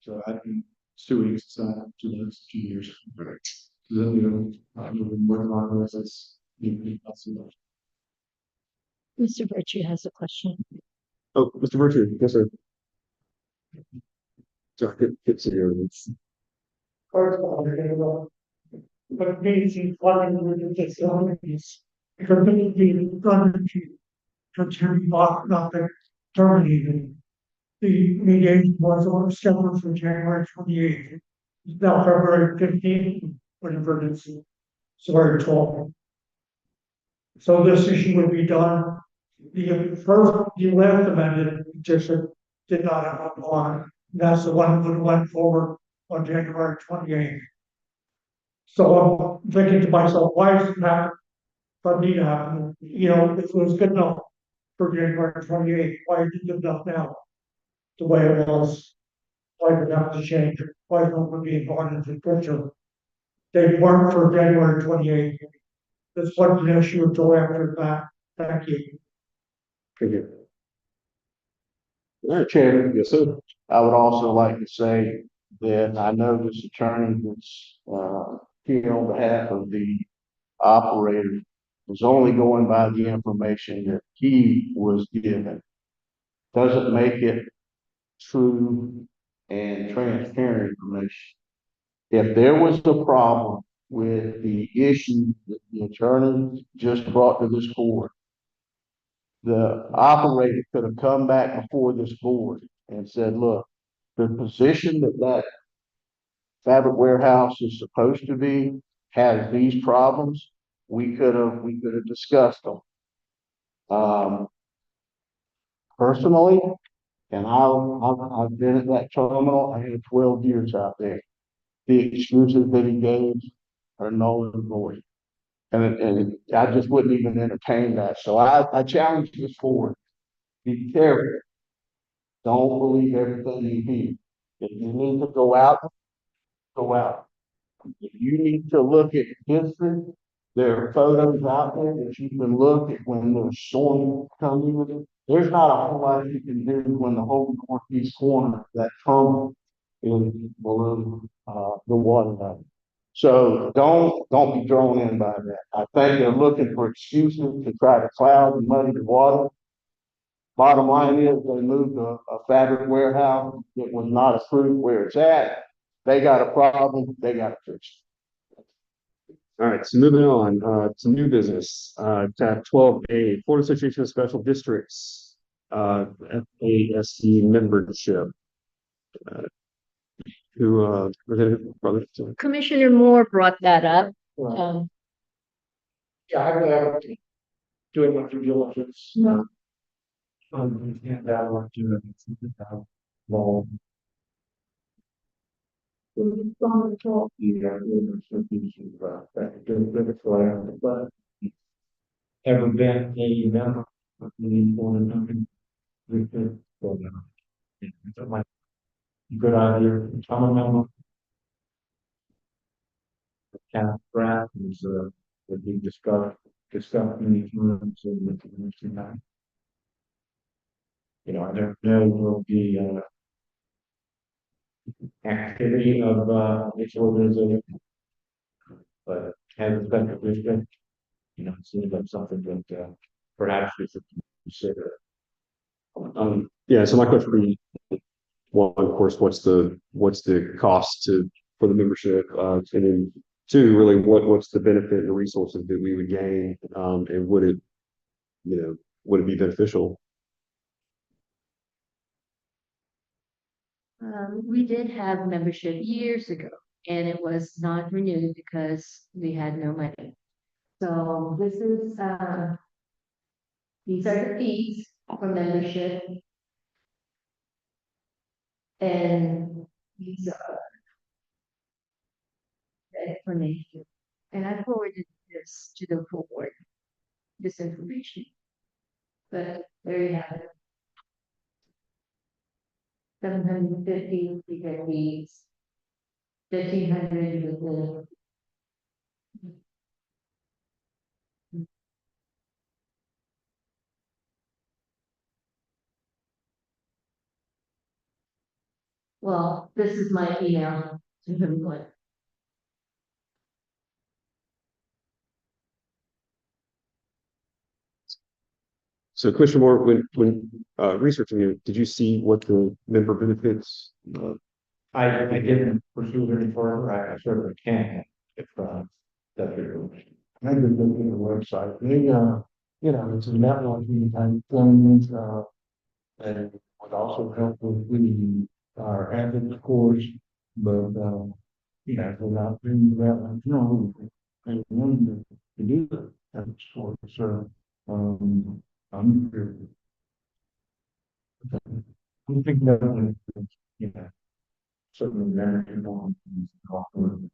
So it's 2 weeks, it's not 2 months, 2 years. Then, we've been working on this, Mr. Virtue has a question. Oh, Mr. Virtue, yes, sir. Sorry, good to hear. First of all, but basically, flooding with the facilities, completely going to continue nothing terminated. The mediation was scheduled for January 28th. It's now February 15th, whatever it is. Sorry, 12th. So this issue would be done. The last amended petition did not have a bond. That's the one that went forward on January 28th. So I'm thinking to myself, why is that for me to happen? You know, if it was good enough for January 28th, why is it good enough now? The way it was, why did it have to change? Why don't we be involved in the picture? They weren't for January 28th. That's what the issue until after that. Thank you. Thank you. Chair, Yes, sir. I would also like to say that I know this attorney that's, here on behalf of the operator is only going by the information that he was given. Doesn't make it true and transparent information. If there was a problem with the issue that the attorney just brought to this board, the operator could have come back before this board and said, look, the position that fabric warehouse is supposed to be has these problems. We could have discussed them. Personally, and I've been at that terminal. I had 12 years out there. The excuses that he gave are null and void. And I just wouldn't even entertain that. So I challenge this board. Be careful. Don't believe everything you hear. If you need to go out, go out. If you need to look at history, there are photos out there that you can look at when there's storm coming. There's not a whole lot you can do when the whole northeast corner of that tunnel is below the water level. So don't be thrown in by that. I think they're looking for excuses to try to cloud and muddy the water. Bottom line is they moved a fabric warehouse that was not approved where it's at. They got a problem, they got to fix it. All right, so moving on, to new business, tab 12A, Florida Association of Special Districts, FASD membership. Commissioner Moore brought that up. Yeah, I would have to do my due diligence. Yeah, that one too. Well. Ever been a member of the board of numbers? Good idea. I'm a member. Cat Brad is that we discussed in these rooms in the community tonight. You know, there will be activity of this organization. But as a special district, you know, it seems like something that perhaps we should consider. Yeah, so my question for you, one, of course, what's the cost for the membership? And then two, really, what's the benefit and the resources that we would gain? And would it be beneficial? We did have membership years ago, and it was not renewed because we had no money. So this is, these are the fees for membership. And these are the explanation. And I forwarded this to the full board, this information. But there you have it. 750, we get these. 1,500 with the. Well, this is my email to everyone. So Commissioner Moore, when researching it, did you see what the member benefits? I didn't pursue it any further. I certainly can if that's your. I just looked at the website, they, you know, it's a networking type thing, and would also help with our ethics course, but, you know, without doing that, you know, and one to do the ethics course, so, I'm here. I think that one, you know, certainly very important,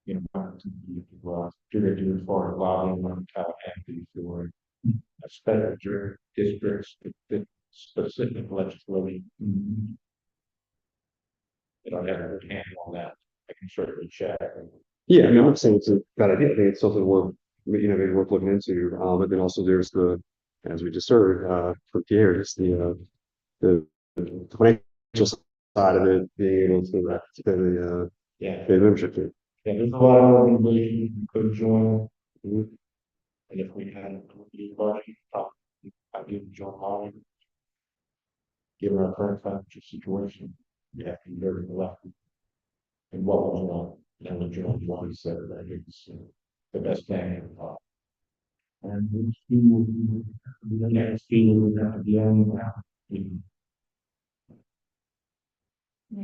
you know, to do as far as lobbying on top and for especially districts that specific legislation. That I have a hand on that. I can certainly check. Yeah, I mean, I'm not saying it's a bad idea. I think it's something worth, maybe worth looking into. But then also there's as we just heard, from Pierre, it's the financial side of it, being able to Yeah. pay membership fee. Yeah, there's a lot of organizations you could join. Mhm. And if we had a budget, probably I'd give join all. Given our current financial situation, yeah, I'm very lucky. And what was wrong, and the John Wally said that it's the best thing in the thought. And the next fee would have to be on.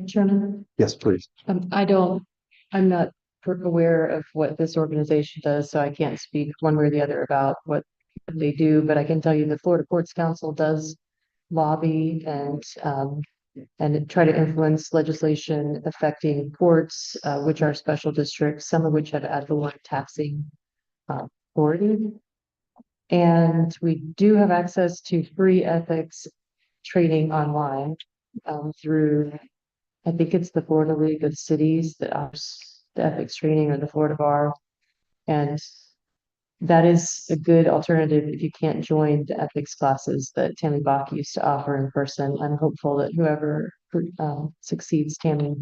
Chairman, Yes, please. I'm not aware of what this organization does, so I can't speak one way or the other about what they do, but I can tell you the Florida Courts Council does lobby and try to influence legislation affecting courts, which are special districts, some of which have ad valorem taxing authority. And we do have access to free ethics training online through, I think it's the Florida League of Cities that offers the ethics training, or the Florida Bar. And that is a good alternative if you can't join the ethics classes that Tammy Bach used to offer in person. I'm hopeful that whoever succeeds Tammy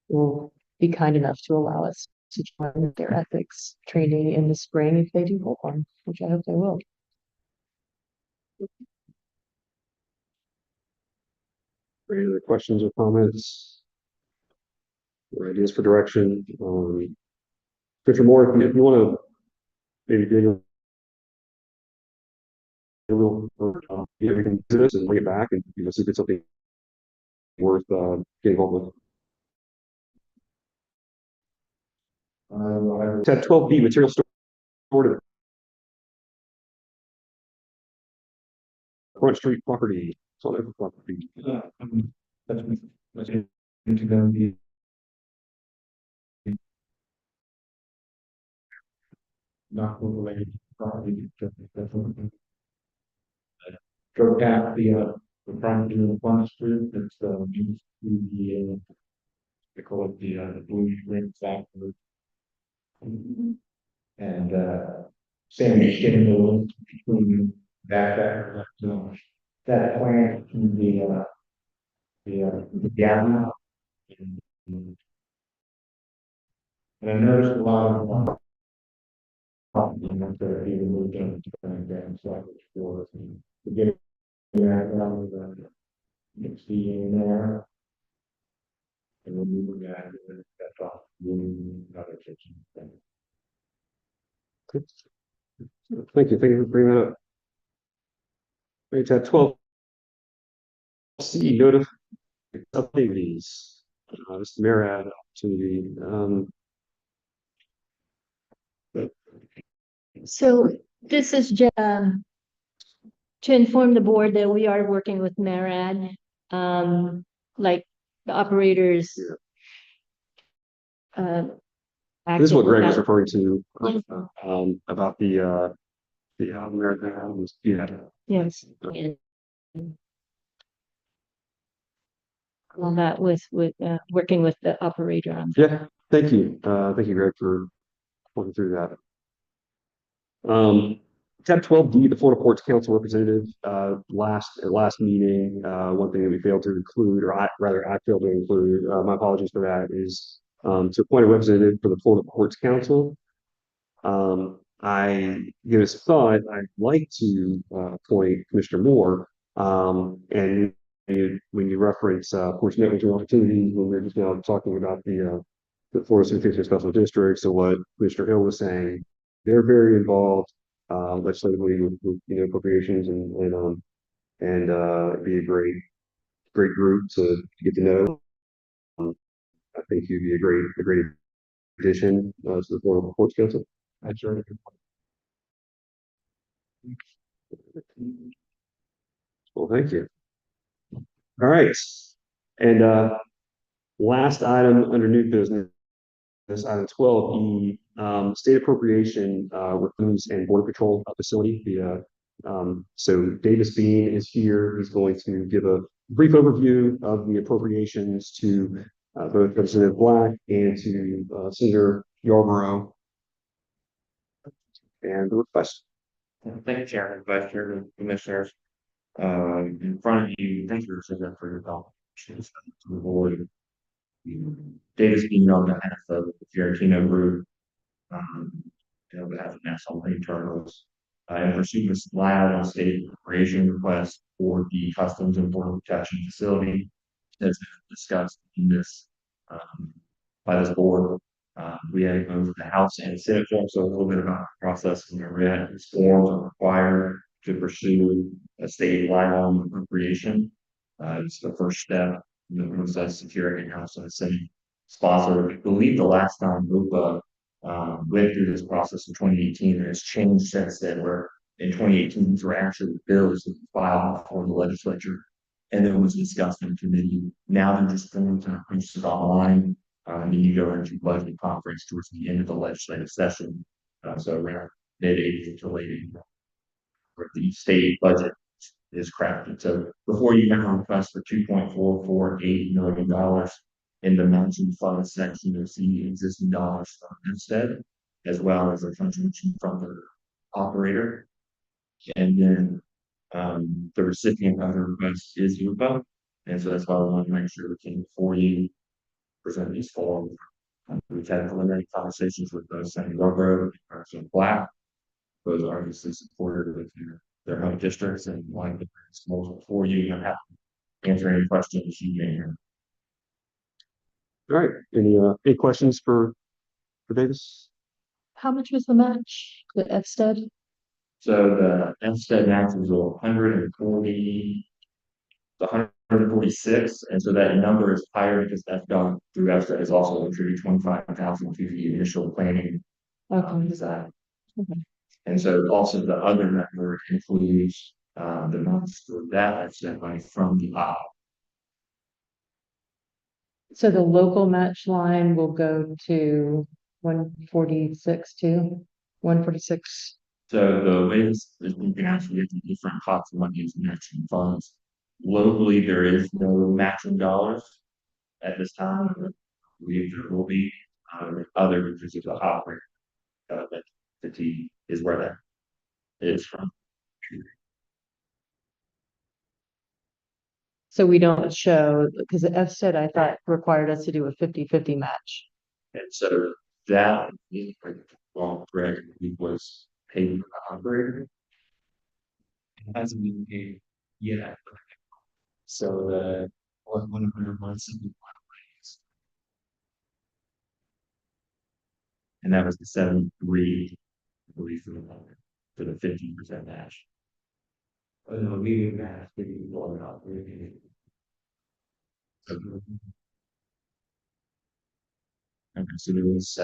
will be kind enough to allow us to join their ethics training in the spring if they do hold one, which I hope they will. Any other questions or comments? Or ideas for direction? Commissioner Moore, if you want to maybe dig a little, we can do this and bring it back and see if it's something worth getting involved with. Tab 12B, material stored Front Street property, it's on every property. That's gonna be. Not related property. Go at the front of the Front Street, it's the they call it the Blue Ring Factory. And Sammy Kimball between that plant and the gamma. And I noticed a lot of that even moved into the so I was sure to get that around the next in there. And then we were back and that's off. Another kitchen thing. Thank you for bringing that up. Right, tab 12C, notice activities. This is Marad opportunity. So this is to inform the board that we are working with MARAD, like the operators. This is what Greg was acting referring to about the American. Yeah. Yes. And all that with working with the operator on. Yeah. Thank you, Greg, for walking through that. Tab 12D, the Florida Ports Council representative, last meeting, one thing that we failed to include, or I failed to include, my apologies for that, is to appoint a representative for the Florida Ports Council. I give us thought, I'd like to appoint Commissioner Moore, and when you reference ports networking opportunities, when we're just now talking about the Florida Certification of Special Districts, so what Commissioner Hill was saying, they're very involved legislatively with appropriations and be a great group to get to know. I think you'd be a great addition to the Florida Ports Council. That's right. Well, thank you. All right, and last item under new business. This item 12E, state appropriation with police and border patrol facility. So Davis Bean is here. He's going to give a brief overview of the appropriations to both Representative Black and to Senator Yarborough. And the request. Thank you, Chairman, Vice Chairman, Commissioners. In front of you, thank you for your contributions to the board. Davis being on behalf of the Fiorentino Group, on behalf of National Marine Terminals, in pursuit of supply state appropriation request for the Customs and Border Protection Facility, as discussed in this by this board. We had both the House and Senate forms, so a little bit about the process. And these forms are required to pursue a state line appropriation. It's the first step in the process, securing House and Senate sponsor. I believe the last time OHPA went through this process in 2018, and it's changed since then, where in 2018 these were actually bills that were filed before the legislature and then was discussed in committee. Now they're just going to post it online. And you go into budget conference towards the end of the legislative session. So around mid-April to late April, where the state budget is crafted. So before you have a request for $2.448 million in the matching fund section, you'll see existing dollars from instead, as well as a contribution from the operator. And then the recipient of the request is OHPA. And so that's why we want to make sure we came before you, present these forms. We've had preliminary conversations with both Senator Yarborough and Congressman Black. Those are obviously supported with their home districts, and wanting to bring this before you and have to answer any questions you may have. All right, any questions for Davis? How much was the match, the FSTED? So the FSTED match was 146, and so that number is higher because FDOT through FSTED has also contributed 25,000 to the initial planning design. Okay. And so also the other number includes The amounts for that is sent money from the OHPA. So the local match line will go to 146 to 146. So the way this is you can actually get the different pots of money into matching funds. Locally, there is no matching dollars at this time. I believe there will be other regions of the operator. That the T is where that is from. So we don't show, because the FSTED I thought required us to do a 50-50 match. And so that, well, Greg, he was paid for the operator. It hasn't been paid yet. So the 100 months of the ways. And that was the 73, I believe, for the 15% match. Oh, no, we match, we going up, we. Okay, so there was,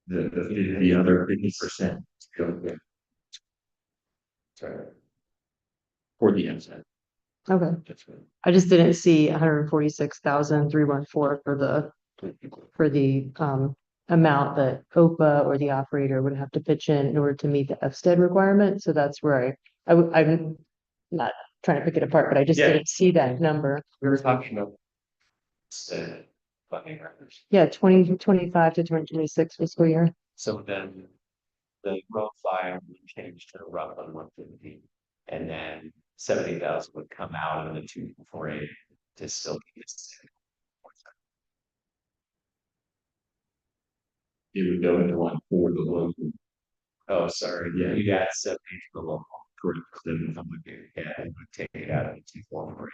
the other 50%. Sorry. For the MSAT. Okay. That's right. I just didn't see 146,314 for the amount that OHPA or the operator would have to pitch in order to meet the FSTED requirement. So that's where I'm not trying to pick it apart, but I just Yeah. didn't see that number. We were talking about. Funding records. Yeah, 2025 to 2026 fiscal year. So then the road fire would change to roughly 150. And then 70,000 would come out of the 248 to still be this. It would go into one for the local. Oh, sorry, yeah, you got 70 for the local. Correct. Then if I'm looking at it, would take it out of the 248.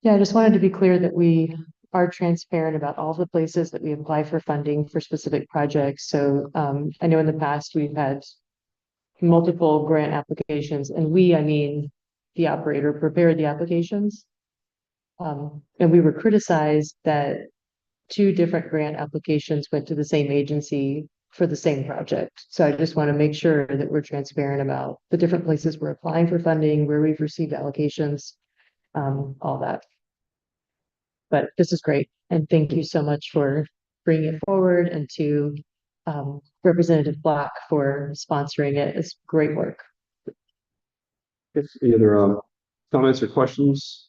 Yeah, I just wanted to be clear that we are transparent about all the places that we apply for funding for specific projects. So I know in the past we've had multiple grant applications, and I mean the operator prepared the applications. And we were criticized that 2 different grant applications went to the same agency for the same project. So I just want to make sure that we're transparent about the different places we're applying for funding, where we've received allocations, all that. But this is great, and thank you so much for bringing it forward, and to Representative Black for sponsoring it. It's great work. Any other comments or questions?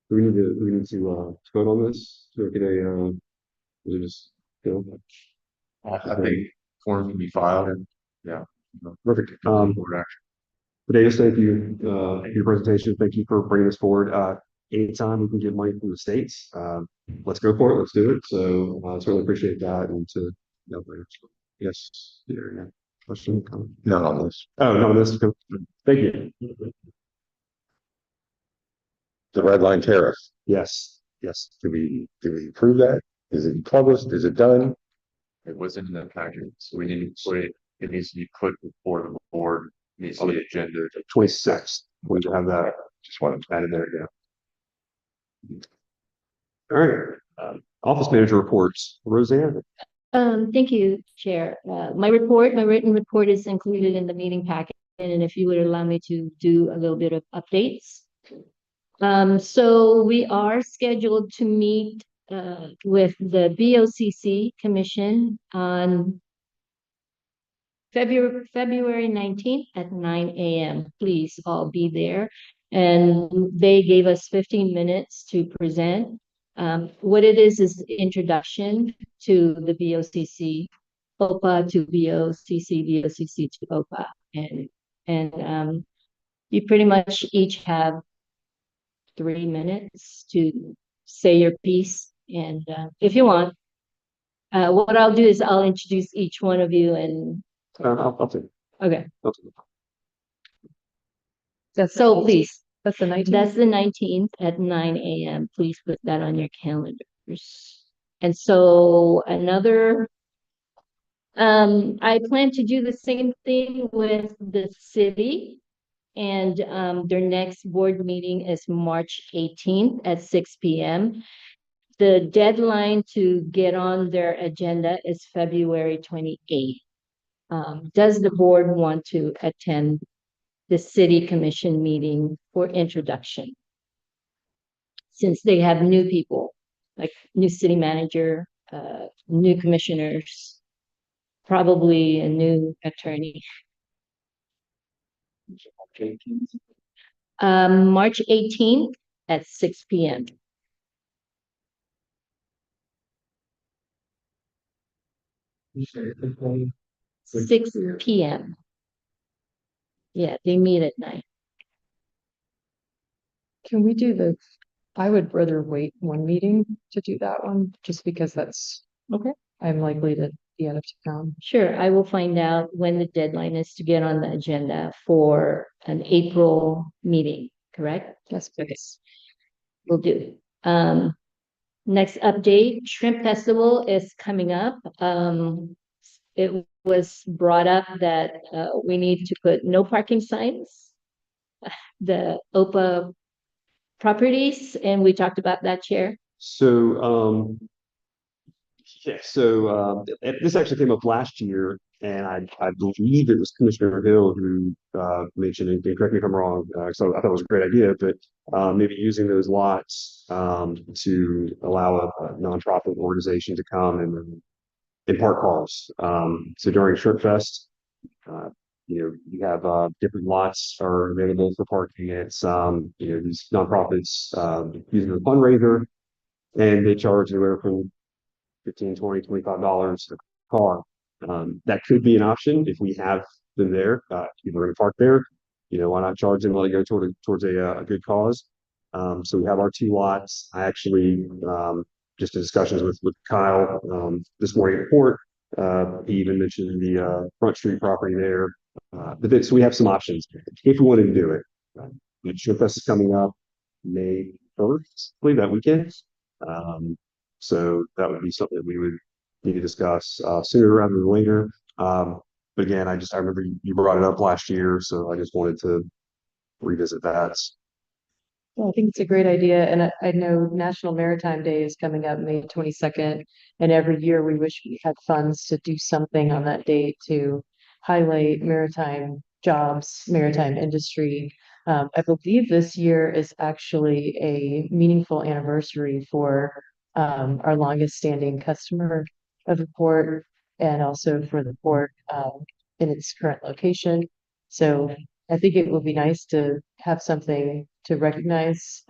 Do we need to vote on this? To get a is it just, you know, I think forms can be filed and, yeah. perfect. Board action. Davis, thank you for your presentation. Thank you for bringing this forward. Anytime we can get money from the states, let's go for it. Let's do it. So certainly appreciate that. And to yes, yeah. Question, comment? Not on this. Oh, no, this. Thank you. The red line tariff. Yes, yes. Do we approve that? Is it published? Is it done? It wasn't in the package, so we need to put it, it needs to be put before the board, needs to be agenda. 26th. We have that. Just wanted to Add in there, yeah. All right. Office manager reports. Roseanne. Thank you, Chair. My written report is included in the meeting packet, and if you would allow me to do a little bit of updates. So we are scheduled to meet with the BOCC Commission on February 19th at 9 a.m. Please all be there. And they gave us 15 minutes to present. What it is introduction to the BOCC, OHPA to BOCC, BOCC to OHPA. And you pretty much each have 3 minutes to say your piece. And if you want, what I'll do is I'll introduce each one of you and I'll take it. okay. I'll take it. So please, That's the 19th. that's the 19th at 9 a.m. Please put that on your calendars. And so I plan to do the same thing with the city. And their next board meeting is March 18th at 6 p.m. The deadline to get on their agenda is February 28th. Does the board want to attend the city commission meeting for introduction? Since they have new people, like new city manager, new commissioners, probably a new attorney. March 18th at 6 p.m. Six p.m. Yeah, they meet at night. Can we do the, I would rather wait one meeting to do that one, just because that's, Okay. I'm likely to be out of town. Sure, I will find out when the deadline is to get on the agenda for an April meeting, correct? Yes, please. Will do. Next update, Shrimp Festival is coming up. It was brought up that we need to put no parking signs. The OPA properties, and we talked about that, Chair. So, yeah, so this actually came up last year, and I believe it was Commissioner Hill who mentioned it. Correct me if I'm wrong. So I thought it was a great idea, but maybe using those lots to allow a nonprofit organization to come and park cars. So during Shrimp Fest, you have different lots are available for parking. It's these nonprofits using a fundraiser, and they charge anywhere from 15, 20, $25 a car. That could be an option if we have them there. People are going to park there. Why not charge them while they go towards a good cause? So we have our two lots. I actually, just in discussions with Kyle this morning at court, he even mentioned the Front Street property there. So we have some options if we wanted to do it. The Trip Fest is coming up May 1st, I believe that weekend. So that would be something that we would need to discuss sooner rather than later. But again, I remember you brought it up last year, so I just wanted to revisit that. Well, I think it's a great idea, and I know National Maritime Day is coming up May 22nd, and every year we wish we had funds to do something on that day to highlight maritime jobs, maritime industry. I believe this year is actually a meaningful anniversary for our longest standing customer of the port, and also for the port in its current location. So I think it would be nice to have something to recognize.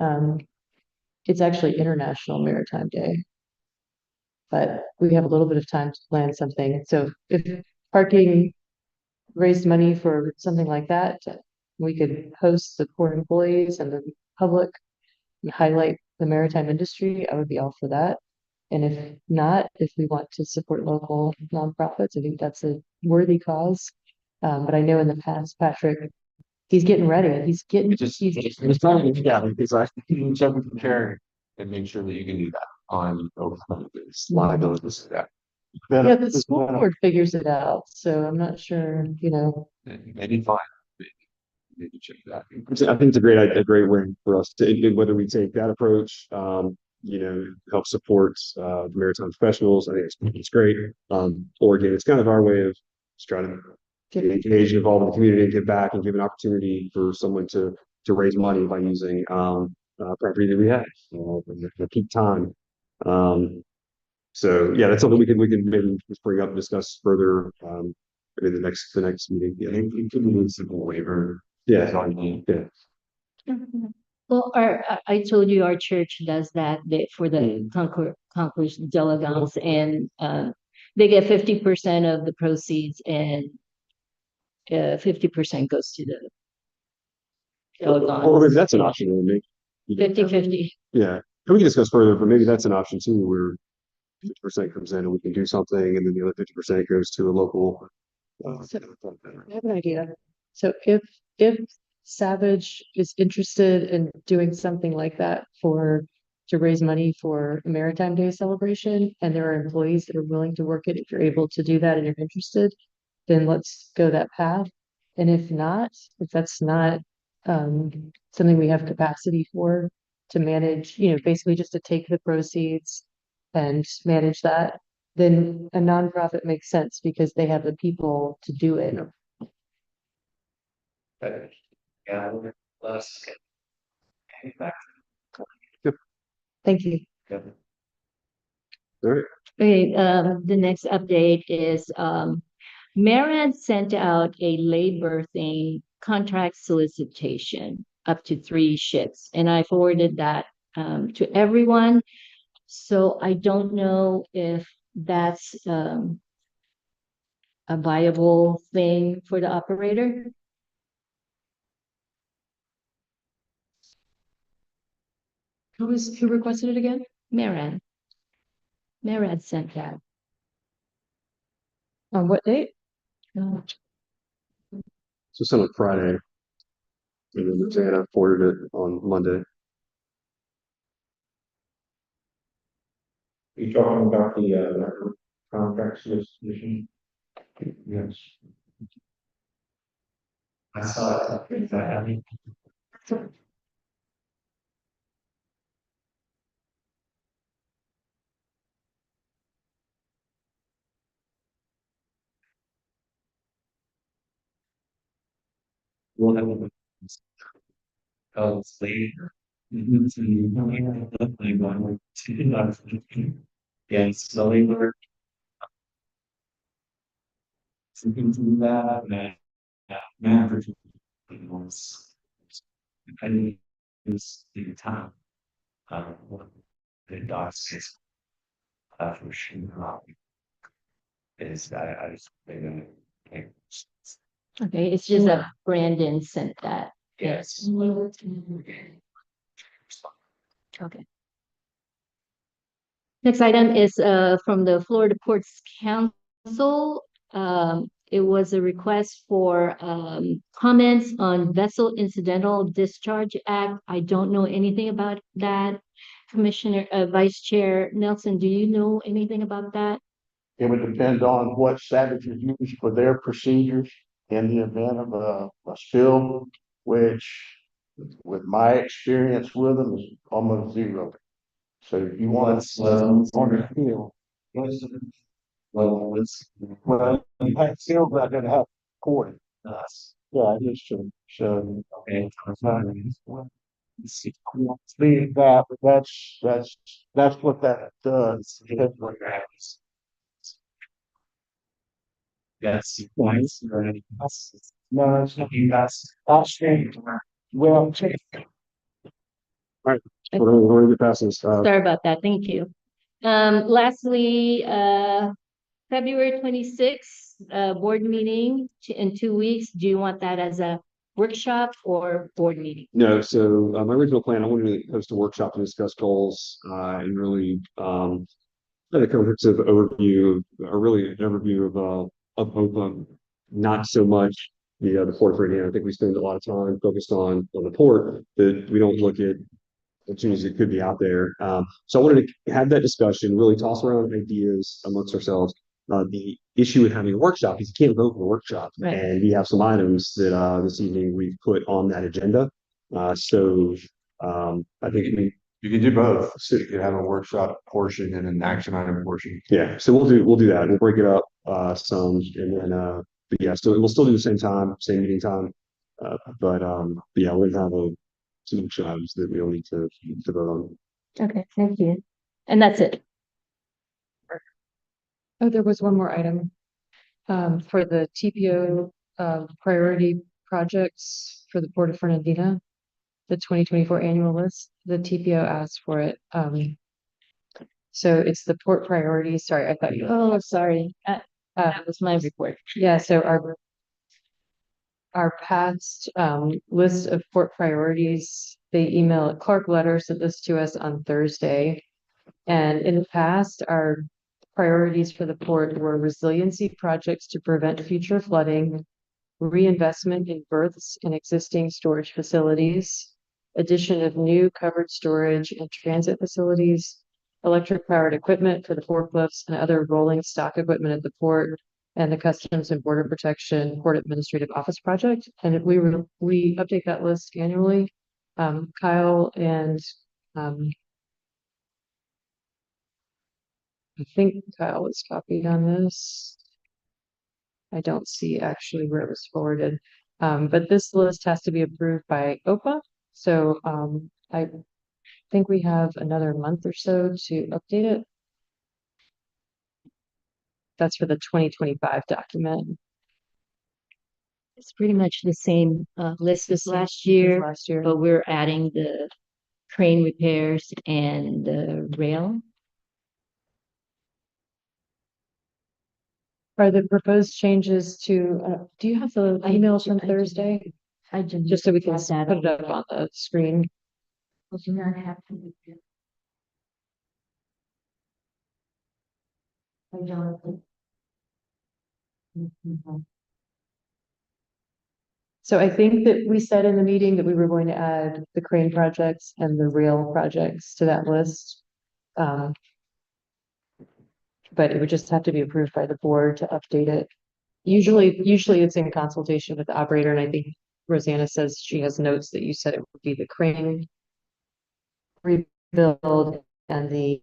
It's actually International Maritime Day, but we have a little bit of time to plan something. So if parking raised money for something like that, we could host the port employees and the public and highlight the maritime industry. I would be all for that. And if not, if we want to support local nonprofits, I think that's a worthy cause. But I know in the past, Patrick, he's getting ready. He's getting, It's not, yeah, because I think you can check with the carrier and make sure that you can do that on liabilities. Yeah. yeah, the school board figures it out. So I'm not sure, Maybe fine. Maybe check that. I think it's a great way for us to, whether we take that approach, help support maritime professionals. I think it's great. Or again, it's kind of our way of just trying to get engaged, involved in the community, and give back and give an opportunity for someone to raise money by using property that we have in the peak time. So yeah, that's something we can maybe just bring up and discuss further maybe the next meeting. Yeah, It could be a simple waiver. yeah, That's all you need. yeah. Well, I told you our church does that for the Concourse d'Elegance, and they get 50% of the proceeds, and 50% goes to the Or Elegance. that's an option. Maybe 50-50. yeah, and we can discuss further, but maybe that's an option too, where 50% comes in and we can do something, and then the other 50% goes to a local. I have an idea. So if Savage is interested in doing something like that to raise money for a Maritime Day celebration, and there are employees that are willing to work it, if you're able to do that and you're interested, then let's go that path. And if not, if that's not something we have capacity for to manage, basically just to take the proceeds and manage that, then a nonprofit makes sense because they have the people to do it. But, yeah, let's get back. Thank you. All right. Okay, the next update is, Marriott sent out a labor thing contract solicitation up to 3 ships, and I forwarded that to everyone. So I don't know if that's a viable thing for the operator. Who requested it again? Marriott. Marriott sent that. On what date? Oh, So sent on Friday. And then Rosanna forwarded it on Monday. You talking about the, contract solicitation? Yes. I saw it, if I have any. We'll have a. Oh, it's later. So you know, definitely going to. Yeah, slowly we're. Something to that, man, was. I think it's the time. What the dots is. For sure. Is that I just think. okay, it's just that Brandon sent that. Yes. Okay. Next item is from the Florida Ports Council. It was a request for comments on Vessel Incidental Discharge Act. I don't know anything about that. Commissioner, Vice Chair Nelson, do you know anything about that? It would depend on what Savages use for their procedures in the event of a spill, which with my experience with them is almost zero. So if you want Let's, to, on the field, well, let's. well, you have field that gonna have recorded. Us. Yeah, it is true. So, Okay. leave that, but that's what that does. Yes, points or anything else. No, it's not. You guys. I'll stay. Well, We're gonna get past this. Sorry about that. Thank you. Lastly, February 26th, board meeting in 2 weeks. Do you want that as a workshop or board meeting? No, so my original plan, I wanted to host a workshop to discuss goals and really a comprehensive overview, or really an overview of OPA, not so much the port for Indiana. I think we spend a lot of time focused on the port, that we don't look at opportunities that could be out there. So I wanted to have that discussion, really toss around ideas amongst ourselves. The issue with having a workshop is you can't vote for a workshop, Right. and we have some items that this evening we've put on that agenda. So I think You can do both. So you could have a workshop portion and an action item portion. yeah, so we'll do that. We'll break it up some, and then but yeah, so we'll still do the same time, same meeting time. But yeah, we're gonna have some action items that we'll need to vote on. Okay, thank you. And that's it. Oh, there was one more item. For the TPO, priority projects for the Port of Fernandina, the 2024 annual list, the TPO asked for it. So it's the port priorities. Sorry, I thought you. Oh, sorry. That was my report. Yeah, so our past list of port priorities, Clark Letter sent this to us on Thursday. And in the past, our priorities for the port were resiliency projects to prevent future flooding, reinvestment in berths in existing storage facilities, addition of new covered storage and transit facilities, electric powered equipment for the forklifts and other rolling stock equipment at the port, and the Customs and Border Protection Port Administrative Office project. And we update that list annually. Kyle and I think Kyle was copied on this. I don't see actually where it was forwarded. But this list has to be approved by OPA. So I think we have another month or so to update it. That's for the 2025 document. It's pretty much the same list as last year, Last year. but we're adding the crane repairs and the rail. Are the proposed changes to, do you have the email from Thursday? I Just so we can have that put it up on the screen. I do not have to. I don't. So I think that we said in the meeting that we were going to add the crane projects and the rail projects to that list. But it would just have to be approved by the board to update it. Usually it's in consultation with the operator, and I think Rosanna says she has notes that you said it would be the crane rebuild and the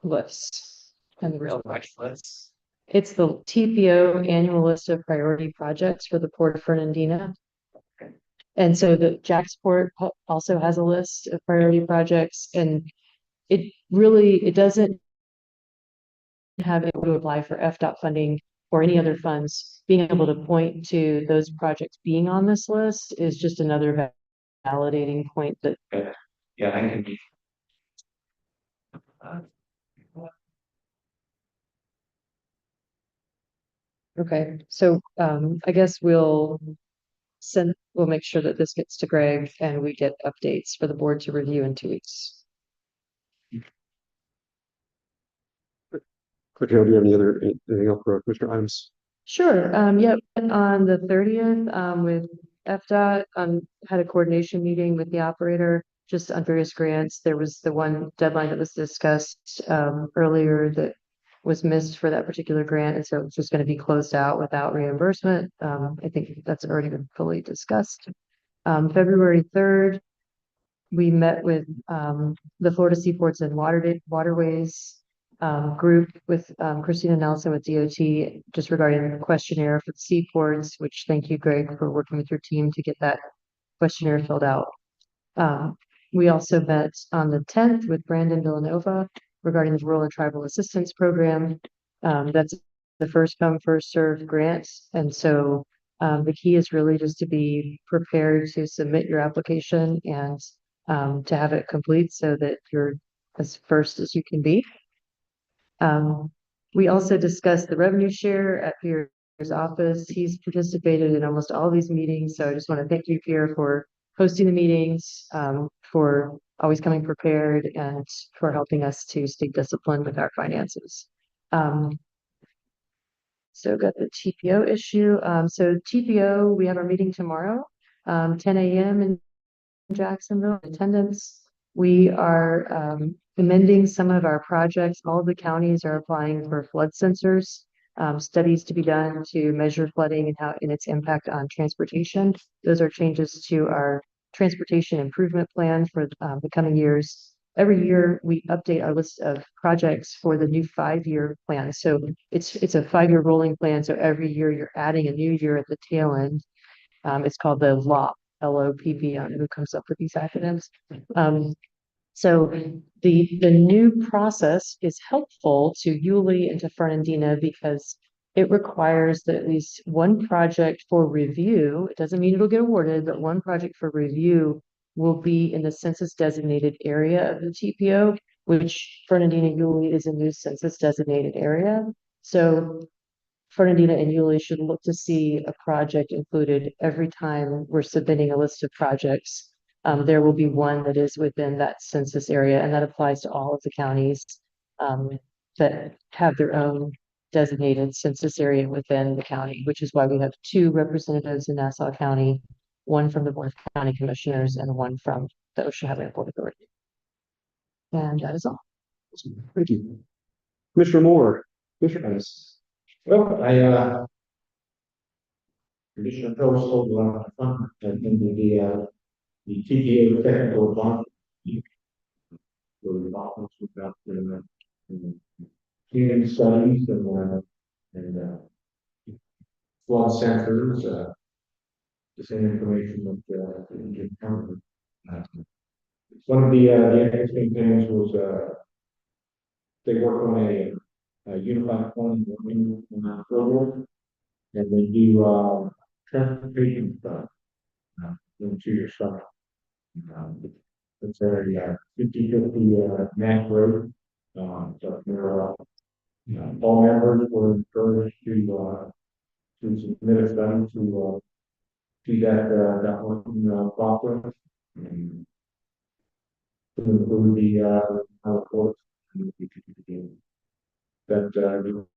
lifts and the rail projects. It's the TPO annual list of priority projects for the Port of Fernandina. And so the Jacksport also has a list of priority projects, and it doesn't have it to apply for FDOT funding or any other funds. Being able to point to those projects being on this list is just another validating point that Yeah, I can be. okay, so I guess we'll make sure that this gets to Greg and we get updates for the board to review in 2 weeks. Joe, do you have anything else for Commissioner items? Sure. Yep. On the 30th, with FDOT, had a coordination meeting with the operator just on various grants. There was the one deadline that was discussed earlier that was missed for that particular grant, and so it's just going to be closed out without reimbursement. I think that's already been fully discussed. February 3rd, we met with the Florida Seaports and Waterways group with Christina Nelson with DOT just regarding the questionnaire for the seaports, which thank you, Greg, for working with your team to get that questionnaire filled out. We also met on the 10th with Brandon Villanova regarding the Rural and Tribal Assistance Program. That's the first come, first served grant. And so the key is really just to be prepared to submit your application and to have it complete so that you're as first as you can be. We also discussed the revenue share at Pierre's office. He's participated in almost all these meetings, so I just want to thank you, Pierre, for hosting the meetings, for always coming prepared, and for helping us to stay disciplined with our finances. So got the TPO issue. So TPO, we have our meeting tomorrow, 10 a.m. in Jacksonville. Attendance. We are amending some of our projects. All of the counties are applying for flood sensors, studies to be done to measure flooding and its impact on transportation. Those are changes to our transportation improvement plan for the coming years. Every year we update our list of projects for the new 5-year plan. So it's a 5-year rolling plan. So every year you're adding a new year at the tail end. It's called the LOP. LOPP, I don't know who comes up with these acronyms. So the new process is helpful to Yulee and to Fernandina because it requires that at least one project for review, it doesn't mean it'll get awarded, but one project for review will be in the census designated area of the TPO, which Fernandina Yulee is a new census designated area. So Fernandina and Yulee should look to see a project included every time we're submitting a list of projects. There will be one that is within that census area, and that applies to all of the counties that have their own designated census area within the county, which is why we have 2 representatives in Nassau County, one from the Board of County Commissioners and one from the Ocean Highway Port Authority. And that is all. Thank you. Commissioner Moore, Commissioner Ennis. Well, Commissioner Phil sold, and the TPA technical advisory. So the office was out there, community studies and flood sensors, the same information that, we can cover. One of the interesting things was, they work on a unified plan program, and they do, transportation stuff, into your stuff. It's a 50/50 match road. So there are, all members were encouraged to submit a study to that one, process. And to include the reports that,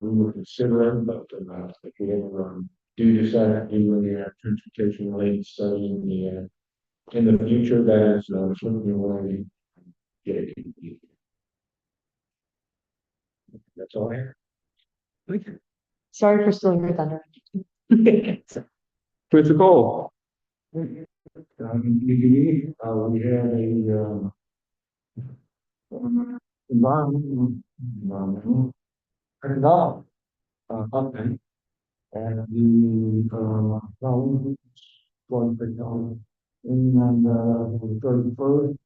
we were considering, but, if we ever, do decide to do any, transportation related study in the future, that is, something we're going to get. That's all I have. Thank you. Sorry for stealing your thunder. Commissioner Cole. We have environmental update, and going to take on, and, the 31st,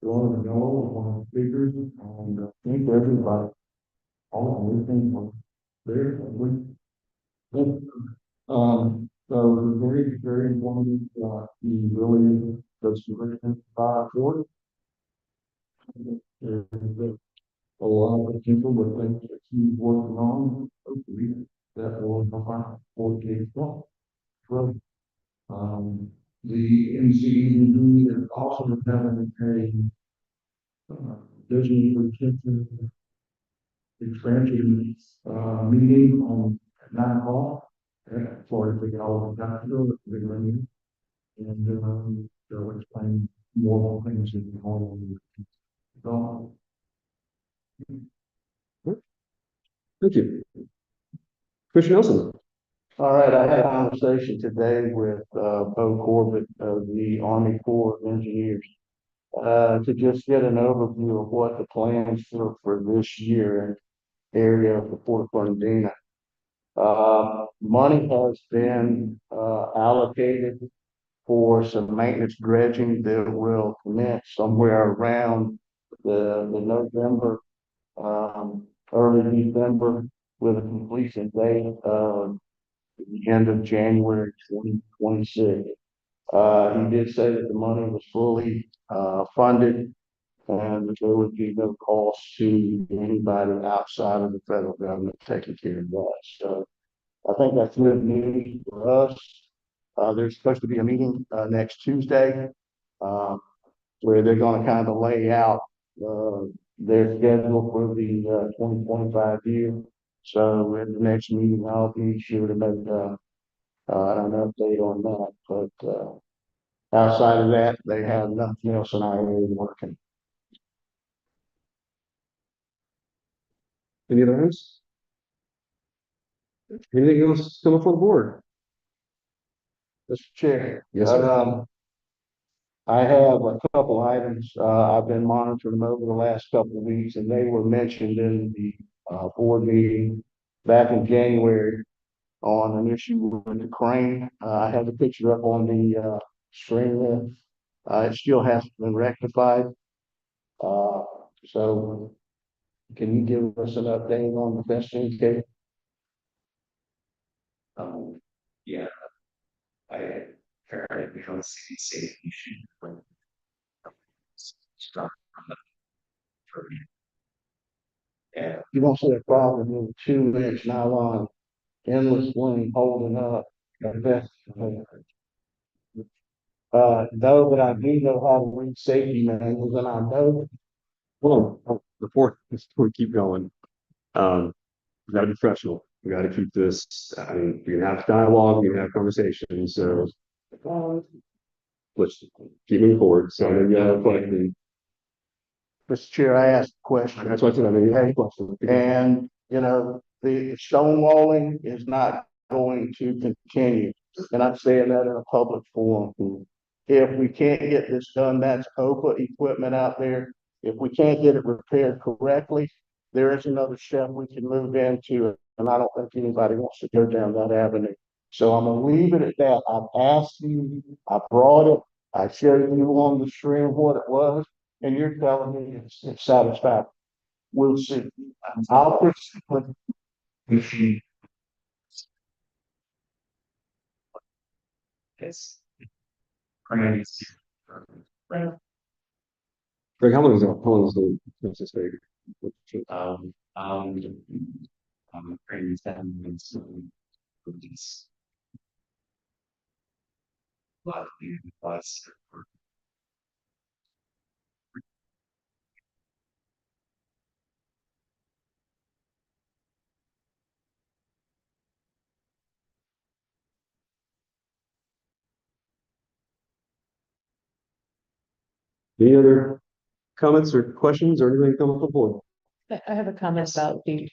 going to go on speakers, and I think everybody, all of these things were there. So very, very informative, you really, those conversations, for it. There's a lot of people with things that he's working on, hopefully, that will help out for the well. So, the MCED is also having vision retention expansion, meeting on 9 o'clock. For the all industrial, the green, and, they'll explain more things in the whole. Thank you. Commissioner Nelson. All right, I had a conversation today with, Bo Corbett of the Army Corps of Engineers, to just get an overview of what the plans for this year in area of the Port of Fernandina. Money has been, allocated for some maintenance dredging that will commence somewhere around the November, early December, with a completion date of the end of January 2026. He did say that the money was fully, funded, and that there would be no cost to anybody outside of the federal government taking care of that. So I think that's good news for us. There's supposed to be a meeting, next Tuesday, where they're gonna kind of lay out, their schedule for the, 2025 year. So at the next meeting, I'll be sure to make, an update on that, but, outside of that, they have nothing else in our area working. Any other items? Anything else come up on the board? Mr. Chair. Yes, sir. I have a couple items. I've been monitoring them over the last couple of weeks, and they were mentioned in the, board meeting back in January on an issue with the crane. I have the picture up on the, screen there. It still hasn't been rectified. So can you give us an update on the testing case? Yeah. I heard because safety issue when start on the yeah. You don't see a problem with a 2-inch nylon endless swing holding up the vest. Though, but I do know how to read safety manuals, and I know. Hold on, before we keep going, we gotta be professional. We gotta keep this, I mean, we can have dialogue, we can have conversations, so. Let's keep moving forward, so maybe I have a question. Mr. Chair, I asked a question. That's what I said, I mean, you have a question. And, the stonewalling is not going to continue. And I'm saying that in a public forum. If we can't get this done, that's OPA equipment out there. If we can't get it repaired correctly, there is another step we can move into, and I don't think anybody wants to go down that avenue. So I'm gonna leave it at that. I've asked you, I brought it, I showed you on the screen what it was, and you're telling me it's satisfactory. We'll see. I'll proceed with Machine. Yes. Cranes. Greg, how long is the census take? Cranes and some release. A lot of the bus. Any other comments or questions or anything come up before? I have a comment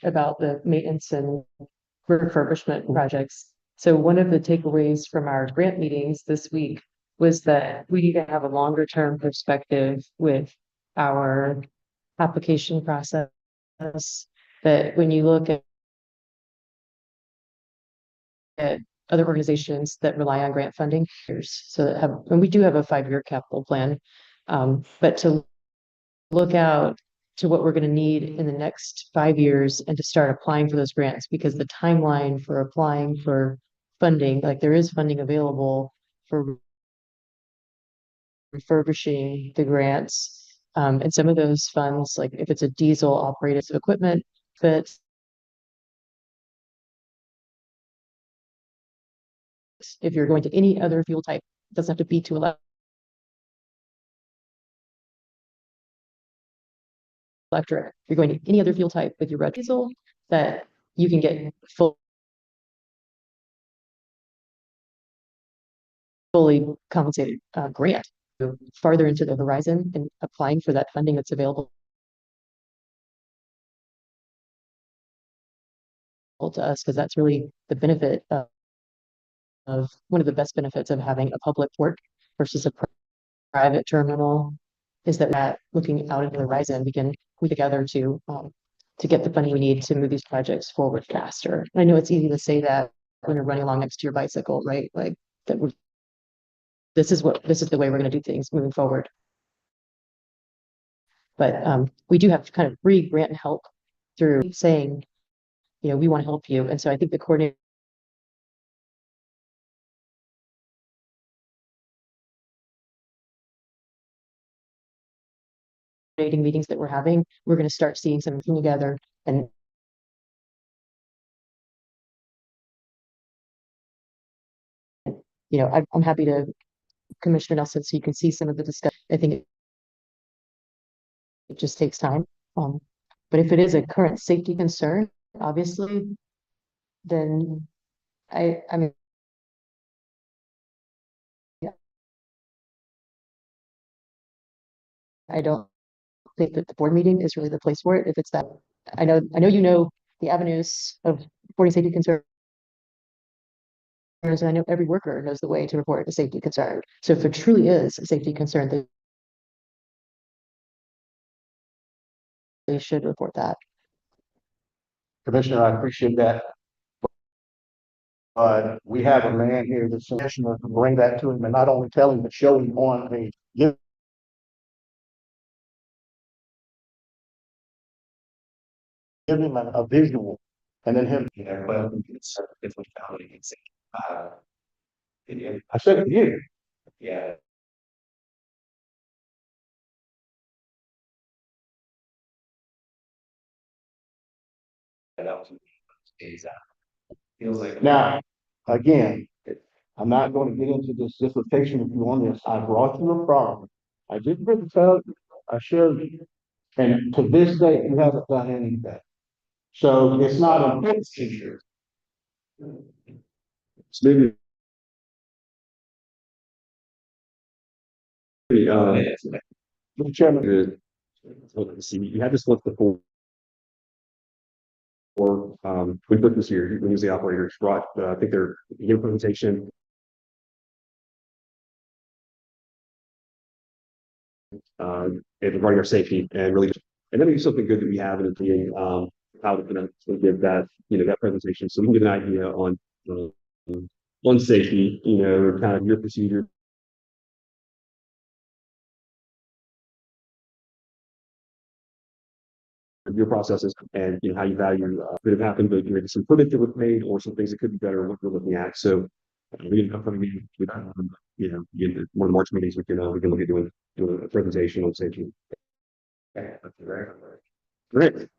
about the maintenance and refurbishment projects. So one of the takeaways from our grant meetings this week was that we need to have a longer term perspective with our application process. That when you look at other organizations that rely on grant funding, so that have, and we do have a 5-year capital plan, but to look out to what we're going to need in the next 5 years and to start applying for those grants, because the timeline for applying for funding, like there is funding available for refurbishing the grants. And some of those funds, like if it's a diesel operated equipment, that if you're going to any other fuel type, it doesn't have to be to electric. You're going to any other fuel type with your red diesel, that you can get fully compensated grant farther into the horizon and applying for that funding that's available to us, because that's really the benefit of one of the best benefits of having a public port versus a private terminal, is that looking out into the horizon, we can put together to get the funding we need to move these projects forward faster. I know it's easy to say that when you're running along next to your bicycle, right? Like that this is the way we're going to do things moving forward. But we do have to kind of free grant help through saying, we want to help you. And so I think the coordinating meetings that we're having, we're going to start seeing something together. And I'm happy to Commissioner Nelson, so you can see some of the discussion. I think it just takes time. But if it is a current safety concern, obviously, then I mean, yeah, I don't think that the board meeting is really the place for it. If it's that, I know the avenues of reporting safety concerns, and I know every worker knows the way to report a safety concern. So if it truly is a safety concern, they should report that. Commissioner, I appreciate that. We have a man here that's commissioner to bring that to him and not only tell him, but show him on the, give him a visual, and then him. Well, it's if we found it, it's I said it to you. yeah. That was days out. Feels like Now, again, I'm not going to get into this dissertation with you on this. I brought you a problem. I did bring it up. I showed you. And to this day, you haven't done anything. So it's not a procedure. So maybe, Mr. Chairman, good. Let's see, you had this once before. we put this year, when he was the operator, he brought, I think their implementation. Regarding our safety and really, and then maybe something good that we have in the being, how to kind of give that, that presentation. So we can get an idea on safety, kind of your procedure. Your processes and how you value could have happened, but maybe some improvement that was made or some things that could be better what we're looking at. So we can come meeting with one of the March meetings we can look at doing a presentation on safety. Okay, that's very. Great.